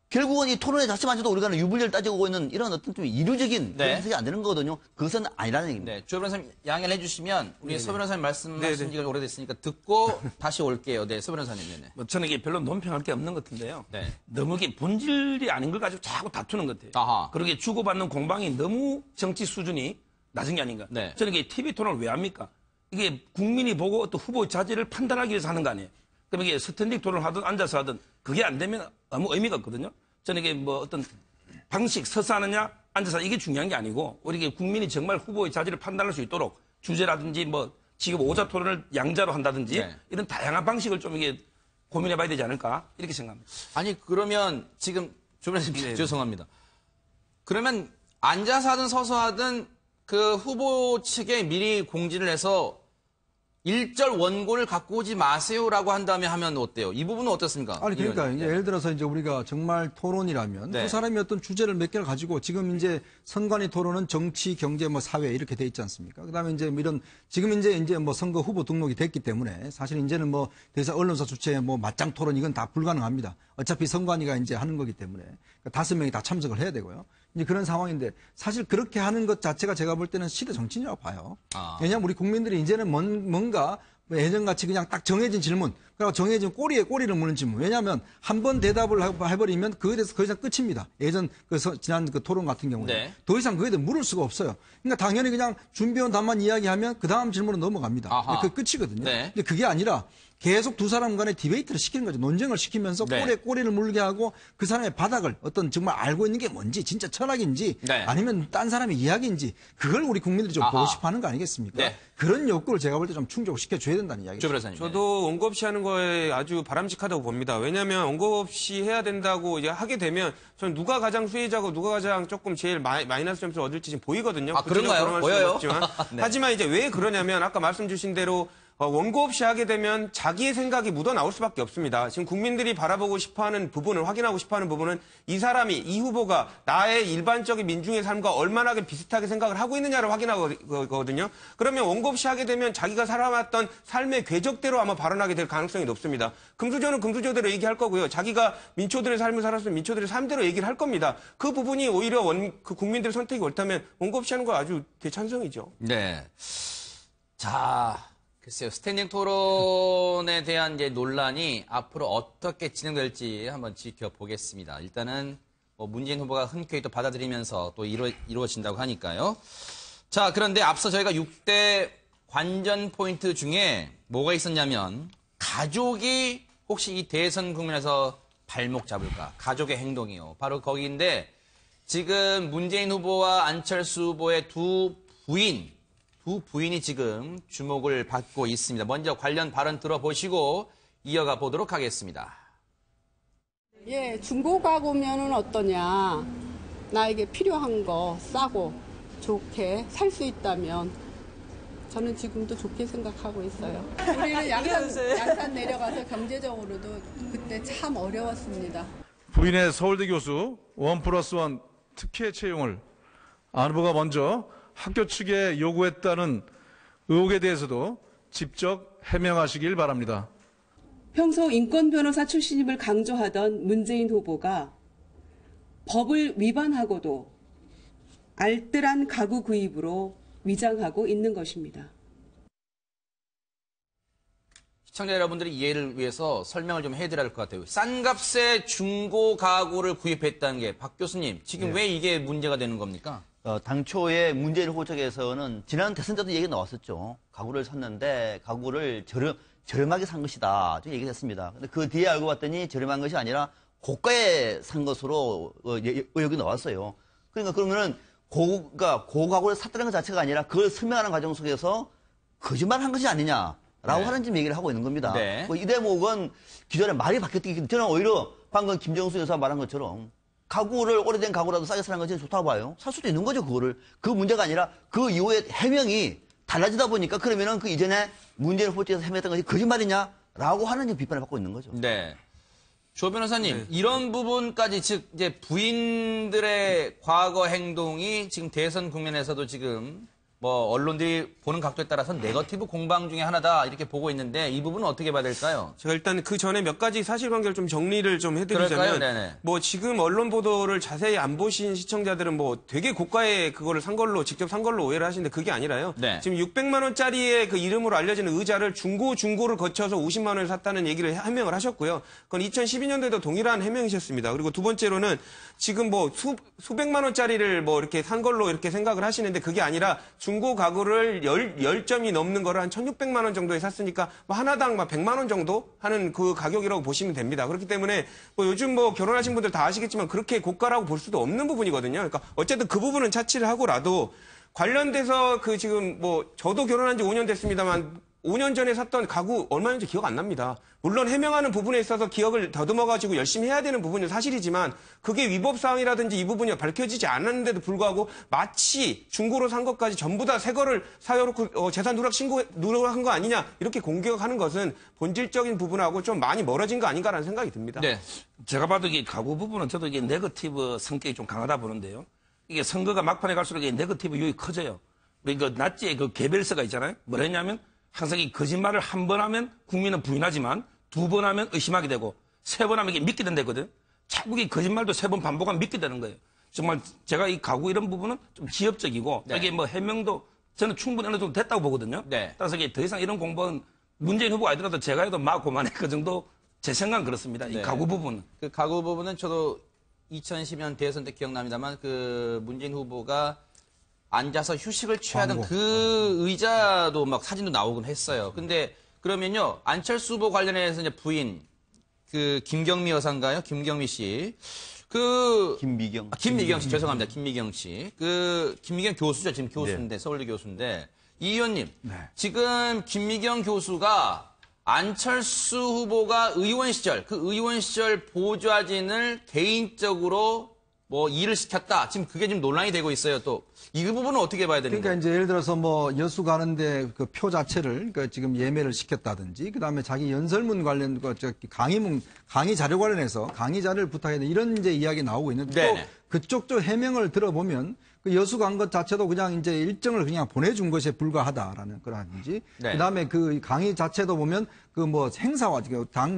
결국은 이 토론의 자체만으로도 우리가 유불리를 따지고 있는 이런 어떤 좀 이류적인 그런 해석이 안 되는 거거든요. 그것은 아니라는 얘기입니다. 네, 조 변호사님 양해를 해주시면 우리 서 변호사님 말씀하신 지가 오래됐으니까 듣고 다시 올게요. 네, 서 변호사님. 네네. 뭐 저는 이게 별로 논평할 게 없는 것 같은데요. 네. 너무 이게 본질이 아닌 걸 가지고 자꾸 다투는 것 같아요. 아하. 그러게 주고받는 공방이 너무 정치 수준이 낮은 게 아닌가. 네. 저는 이게 TV 토론을 왜 합니까? 이게 국민이 보고 어떤 후보 자질을 판단하기 위해서 하는 거 아니에요. 그럼 이게 스탠딩 토론을 하든 앉아서 하든 그게 안 되면 아무 의미가 없거든요. 저는 이게 뭐 어떤 방식, 서서 하느냐, 앉아서 이게 중요한 게 아니고, 우리 국민이 정말 후보의 자질을 판단할 수 있도록 주제라든지 뭐 지금 오자 토론을 양자로 한다든지 네. 이런 다양한 방식을 좀 이게 고민해 봐야 되지 않을까, 이렇게 생각합니다. 아니, 그러면 지금 조 변호사님 죄송합니다. 그러면 앉아서 하든 서서 하든 그 후보 측에 미리 공지를 해서 일절 원고를 갖고 오지 마세요라고 한 다음에 하면 어때요? 이 부분은 어떻습니까? 아니, 그러니까 이제 예를 들어서 이제 우리가 정말 토론이라면 네. 그 사람이 어떤 주제를 몇 개를 가지고 지금 이제 선관위 토론은 정치, 경제, 뭐 사회 이렇게 돼 있지 않습니까? 그다음에 이제 뭐 이런 지금 이제 뭐 선거 후보 등록이 됐기 때문에 사실 이제는 뭐 대사 언론사 주최 뭐 맞짱 토론 이건 다 불가능합니다. 어차피 선관위가 이제 하는 거기 때문에 5명이 다 참석을 해야 되고요. 이제 그런 상황인데 사실 그렇게 하는 것 자체가 제가 볼 때는 시대 정치인이라고 봐요. 왜냐하면 우리 국민들이 이제는 뭔가 예전같이 그냥 딱 정해진 질문, 그리고 정해진 꼬리에 꼬리를 무는 질문. 왜냐하면 한 번 대답을 해버리면 그에 대해서 더 이상 끝입니다. 예전 지난 그 토론 같은 경우는 네. 더 이상 그에 대해 물을 수가 없어요. 그러니까 당연히 그냥 준비해온 답만 이야기하면 그 다음 질문은 넘어갑니다. 그게 끝이거든요. 네. 근데 그게 아니라 계속 두 사람 간의 디베이트를 시키는 거죠. 논쟁을 시키면서 네. 꼬리에 꼬리를 물게 하고 그 사람의 바닥을 어떤 정말 알고 있는 게 뭔지, 진짜 철학인지 네. 아니면 딴 사람의 이야기인지 그걸 우리 국민들이 좀 보고 싶어 하는 거 아니겠습니까? 네. 그런 욕구를 제가 볼 때 좀 충족을 시켜줘야 된다는 이야기죠. 저도 원고 없이 하는 거에 아주 바람직하다고 봅니다. 왜냐하면 원고 없이 해야 된다고 이제 하게 되면 저는 누가 가장 수혜자고 누가 가장 조금 제일 마이너스 점수를 얻을지 지금 보이거든요. 그런가요? 보여요? 네. 하지만 이제 왜 그러냐면 아까 말씀 주신 대로 원고 없이 하게 되면 자기의 생각이 묻어나올 수밖에 없습니다. 지금 국민들이 바라보고 싶어하는 부분을, 확인하고 싶어하는 부분은 이 사람이, 이 후보가 나의 일반적인 민중의 삶과 얼마나 비슷하게 생각을 하고 있느냐를 확인하거든요. 그러면 원고 없이 하게 되면 자기가 살아왔던 삶의 궤적대로 아마 발언하게 될 가능성이 높습니다. 금수저는 금수저대로 얘기할 거고요. 자기가 민초들의 삶을 살았으면 민초들의 삶대로 얘기를 할 겁니다. 그 부분이 오히려 그 국민들의 선택이 옳다면 원고 없이 하는 거 아주 대찬성이죠. 네. 자. 글쎄요, 스탠딩 토론에 대한 이제 논란이 앞으로 어떻게 진행될지 한번 지켜보겠습니다. 일단은 뭐 문재인 후보가 흔쾌히 또 받아들이면서 또 이루어진다고 하니까요. 자, 그런데 앞서 저희가 6대 관전 포인트 중에 뭐가 있었냐면 가족이 혹시 이 대선 국면에서 발목 잡을까? 가족의 행동이요. 바로 거기인데 지금 문재인 후보와 안철수 후보의 두 부인이 지금 주목을 받고 있습니다. 먼저 관련 발언 들어보시고 이어가 보도록 하겠습니다. 예, 중고 가구면은 어떠냐. 나에게 필요한 거 싸고 좋게 살 수 있다면 저는 지금도 좋게 생각하고 있어요. 우리는 양산 내려가서 경제적으로도 그때 참 어려웠습니다. 부인의 서울대 교수 1+1 특혜 채용을 안 후보가 먼저 학교 측에 요구했다는 의혹에 대해서도 직접 해명하시길 바랍니다. 평소 인권 변호사 출신임을 강조하던 문재인 후보가 법을 위반하고도 알뜰한 가구 구입으로 위장하고 있는 것입니다. 시청자 여러분들의 이해를 위해서 설명을 좀 해드려야 할 것 같아요. 싼 값에 중고 가구를 구입했다는 게 박 교수님, 지금 네. 왜 이게 문제가 되는 겁니까? 당초에 문재인 후보 측에서는 지난 대선 때도 얘기가 나왔었죠. 가구를 샀는데 가구를 저렴하게 산 것이다. 좀 얘기를 했습니다. 근데 그 뒤에 알고 봤더니 저렴한 것이 아니라 고가에 산 것으로 의혹이 나왔어요. 그러니까 그러면은 고가구를 샀다는 것 자체가 아니라 그걸 설명하는 과정 속에서 거짓말을 한 것이 아니냐라고 네. 하는 지금 얘기를 하고 있는 겁니다. 네. 이 대목은 기존에 말이 바뀌었기 저는 오히려 방금 김정수 여사 말한 것처럼 오래된 가구라도 싸게 사는 것이 좋다고 봐요. 살 수도 있는 거죠, 그거를. 그 문제가 아니라 그 이후에 해명이 달라지다 보니까 그러면은 그 이전에 문재인 후보 측에서 해명했던 것이 거짓말이냐라고 하는 비판을 받고 있는 거죠. 네. 조 변호사님, 이런 부분까지 즉 이제 부인들의 과거 행동이 지금 대선 국면에서도 지금 뭐 언론들이 보는 각도에 따라서 네거티브 공방 중에 하나다 이렇게 보고 있는데 이 부분은 어떻게 봐야 될까요? 제가 일단 그 전에 몇 가지 사실관계를 좀 정리를 좀 해드리자면 뭐 지금 언론 보도를 자세히 안 보신 시청자들은 뭐 되게 고가의 그거를 산 걸로 직접 산 걸로 오해를 하시는데 그게 아니라요. 네. 지금 600만 원짜리의 그 이름으로 알려지는 의자를 중고를 거쳐서 50만 원을 샀다는 얘기를 해명을 하셨고요. 그건 2012년도에도 동일한 해명이셨습니다. 그리고 두 번째로는 지금 뭐 수백만 원짜리를 뭐 이렇게 산 걸로 이렇게 생각을 하시는데 그게 아니라 중고 가구를 10점이 넘는 거를 한 1,600만 원 정도에 샀으니까 뭐 하나당 막 100만 원 정도 하는 그 가격이라고 보시면 됩니다. 그렇기 때문에 뭐 요즘 뭐 결혼하신 분들 다 아시겠지만 그렇게 고가라고 볼 수도 없는 부분이거든요. 그러니까 어쨌든 그 부분은 차치를 하고라도 관련돼서 그 지금 뭐 저도 결혼한 지 5년 됐습니다만 5년 전에 샀던 가구 얼마였는지 기억 안 납니다. 물론 해명하는 부분에 있어서 기억을 더듬어가지고 열심히 해야 되는 부분은 사실이지만 그게 위법사항이라든지 이 부분이 밝혀지지 않았는데도 불구하고 마치 중고로 산 것까지 전부 다 새 거를 사여놓고 재산 누락한 거 아니냐 이렇게 공격하는 것은 본질적인 부분하고 좀 많이 멀어진 거 아닌가라는 생각이 듭니다. 네. 제가 봐도 이게 가구 부분은 저도 이게 네거티브 성격이 좀 강하다 보는데요. 이게 선거가 막판에 갈수록 이게 네거티브 요인이 커져요. 그러니까 낫지의 그 개별서가 있잖아요. 뭐라 했냐면 항상 이 거짓말을 한 번 하면 국민은 부인하지만 두 번 하면 의심하게 되고 세 번 하면 이게 믿게 된다거든. 자꾸 이 거짓말도 세 번 반복하면 믿게 되는 거예요. 정말 제가 이 가구 이런 부분은 좀 지엽적이고 이게 뭐 해명도 저는 충분히 어느 정도 됐다고 보거든요. 따라서 이게 더 이상 이런 공방은 문재인 후보가 아니더라도 제가 해도 막 고만해 그 정도 제 생각은 그렇습니다. 이 가구 부분은. 그 가구 부분은 저도 2010년 대선 때 기억납니다만 그 문재인 후보가 앉아서 휴식을 취하던 그 의자도 막 사진도 나오곤 했어요. 근데 그러면요, 안철수 후보 관련해서 이제 부인, 그 김경미 여사인가요? 김경미 씨. 김미경 씨, 죄송합니다. 김미경 씨. 김미경 교수죠. 지금 교수인데, 서울대 교수인데. 이 의원님, 지금 김미경 교수가 안철수 후보가 의원 시절, 그 의원 시절 보좌진을 개인적으로 뭐 일을 시켰다. 지금 그게 지금 논란이 되고 있어요. 또 이 부분은 어떻게 봐야 되는지. 그러니까 이제 예를 들어서 뭐 여수 가는데 그 표 자체를 그러니까 지금 예매를 시켰다든지 그다음에 자기 연설문 관련 강의 자료 관련해서 강의 자료를 부탁했는 이런 이제 이야기 나오고 있는데 또 그쪽 쪽 해명을 들어보면 그 여수 간 것 자체도 그냥 이제 일정을 그냥 보내준 것에 불과하다라는 거라든지 그다음에 그 강의 자체도 보면 그 뭐 행사와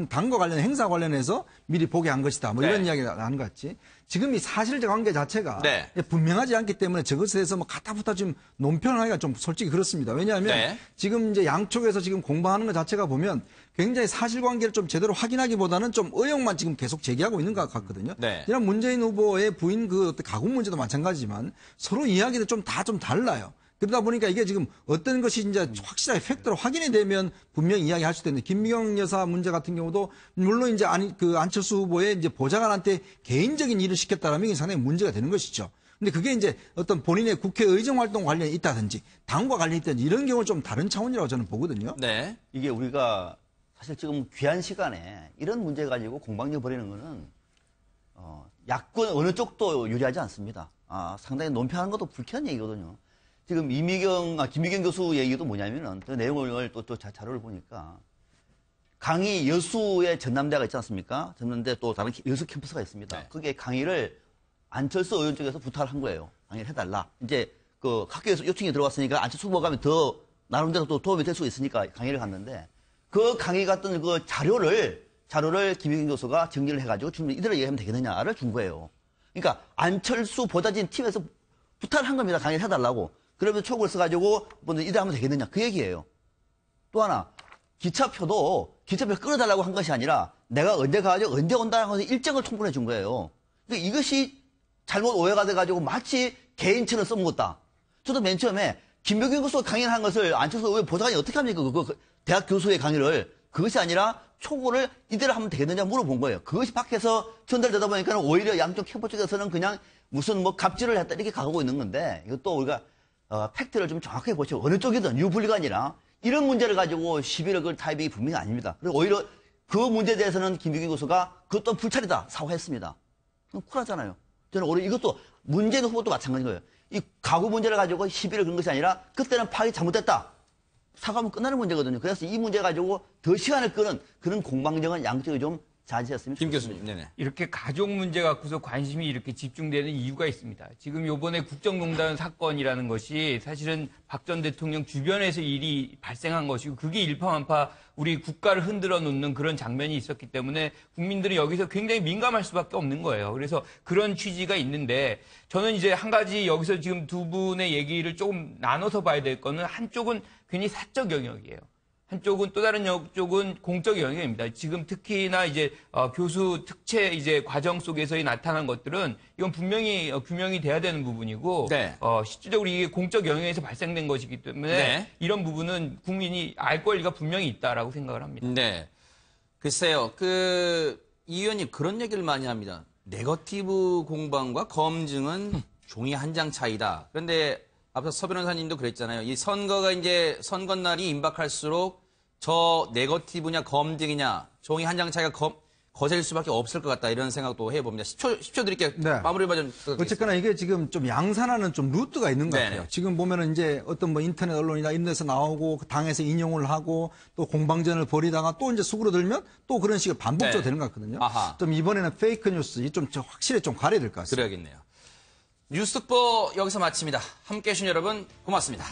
당과 관련 행사 관련해서 미리 보게 한 것이다 뭐 이런 이야기가 나는 것 같지. 지금 이 사실적 관계 자체가 분명하지 않기 때문에 저것에 대해서 뭐 갖다붙어 지금 논평하기가 좀 솔직히 그렇습니다. 왜냐하면 지금 이제 양쪽에서 지금 공방하는 것 자체가 보면 굉장히 사실관계를 좀 제대로 확인하기보다는 좀 의혹만 지금 계속 제기하고 있는 것 같거든요. 이런 문재인 후보의 부인 그 가구 문제도 마찬가지지만 서로 이야기도 좀 다 좀 달라요. 그러다 보니까 이게 지금 어떤 것이 이제 확실하게 팩트로 확인이 되면 분명히 이야기할 수도 있는데 김미경 여사 문제 같은 경우도 물론 이제 그 안철수 후보의 이제 보좌관한테 개인적인 일을 시켰다라면 이게 상당히 문제가 되는 것이죠. 근데 그게 이제 어떤 본인의 국회 의정 활동 관련이 있다든지 당과 관련이 있다든지 이런 경우는 좀 다른 차원이라고 저는 보거든요. 이게 우리가 사실 지금 귀한 시간에 이런 문제 가지고 공방전 벌이는 거는 야권 어느 쪽도 유리하지 않습니다. 상당히 논평하는 것도 불쾌한 얘기거든요. 지금 김미경 교수 얘기도 뭐냐면은 그 내용을 또 자료를 보니까 강의 여수에 전남대가 있지 않습니까? 전남대 또 다른 여수 캠퍼스가 있습니다. 거기에 강의를 안철수 의원 쪽에서 부탁을 한 거예요. 강의를 해달라. 이제 그 학교에서 요청이 들어왔으니까 안철수 후보가 가면 더 나름대로 또 도움이 될 수 있으니까 강의를 갔는데 그 강의 갔던 그 자료를 김미경 교수가 정리를 해가지고 이대로 얘기하면 되겠느냐를 준 거예요. 그러니까 안철수 보좌진 팀에서 부탁을 한 겁니다. 강의를 해달라고. 그러면 촉을 써가지고 이대로 하면 되겠느냐 그 얘기예요. 또 하나 기차표 끌어달라고 한 것이 아니라 내가 언제 가가지고 언제 온다는 것을 일정을 통보해 준 거예요. 그러니까 이것이 잘못 오해가 돼가지고 마치 개인처럼 써먹었다. 저도 맨 처음에 김병기 교수가 강의를 한 것을 안철수 의원 보좌관이 어떻게 합니까? 그 대학 교수의 강의를. 그것이 아니라 초고를 이대로 하면 되겠느냐 물어본 거예요. 그것이 밖에서 전달되다 보니까 오히려 양쪽 캠프 쪽에서는 그냥 무슨 뭐 갑질을 했다 이렇게 가고 있는 건데 이것도 우리가 팩트를 좀 정확하게 보시고 어느 쪽이든 유불리가 아니라 이런 문제를 가지고 11억을 타입이 분명히 아닙니다. 그리고 오히려 그 문제에 대해서는 김병기 교수가 그것도 불찰이다 사과했습니다. 그럼 쿨하잖아요. 저는 오히려 이것도 문재인 후보도 마찬가지인 거예요. 이 가구 문제를 가지고 11억 그런 것이 아니라 그때는 파악이 잘못됐다. 사과하면 끝나는 문제거든요. 그래서 이 문제 가지고 더 시간을 끄는 그런 공방정은 양쪽이 좀 자제했으면 김 교수님, 네네. 이렇게 가족 문제 갖고서 관심이 이렇게 집중되는 이유가 있습니다. 지금 요번에 국정농단 사건이라는 것이 사실은 박 전 대통령 주변에서 일이 발생한 것이고 그게 일파만파 우리 국가를 흔들어 놓는 그런 장면이 있었기 때문에 국민들은 여기서 굉장히 민감할 수밖에 없는 거예요. 그래서 그런 취지가 있는데 저는 이제 한 가지 여기서 지금 두 분의 얘기를 조금 나눠서 봐야 될 거는 한쪽은 괜히 사적 영역이에요. 한쪽은 또 다른 쪽은 공적 영역입니다. 지금 특히나 이제 교수 특채 이제 과정 속에서 나타난 것들은 이건 분명히 규명이 돼야 되는 부분이고 네. 실질적으로 이게 공적 영역에서 발생된 것이기 때문에 네. 이런 부분은 국민이 알 권리가 분명히 있다라고 생각을 합니다. 네. 글쎄요. 이 의원님 그런 얘기를 많이 합니다. 네거티브 공방과 검증은 종이 한 장 차이다. 그런데 앞서 서 변호사님도 그랬잖아요. 이 선거가 이제 선거날이 임박할수록 저 네거티브냐 검증이냐 종이 한 장 차이가 거셀 수밖에 없을 것 같다 이런 생각도 해봅니다. 10초 드릴게요. 네. 마무리만 좀 부탁드리겠습니다. 어쨌거나 이게 지금 좀 양산하는 좀 루트가 있는 것 같아요. 네네. 지금 보면은 이제 어떤 뭐 인터넷 언론이나 이런 데서 나오고 당에서 인용을 하고 또 공방전을 벌이다가 또 이제 수그러들면 또 그런 식의 반복적으로 네. 되는 것 같거든요. 아하. 좀 이번에는 페이크 뉴스 좀 확실히 좀 가려야 될 것 같습니다. 그래야겠네요. 뉴스특보 여기서 마칩니다. 함께해 주신 여러분 고맙습니다.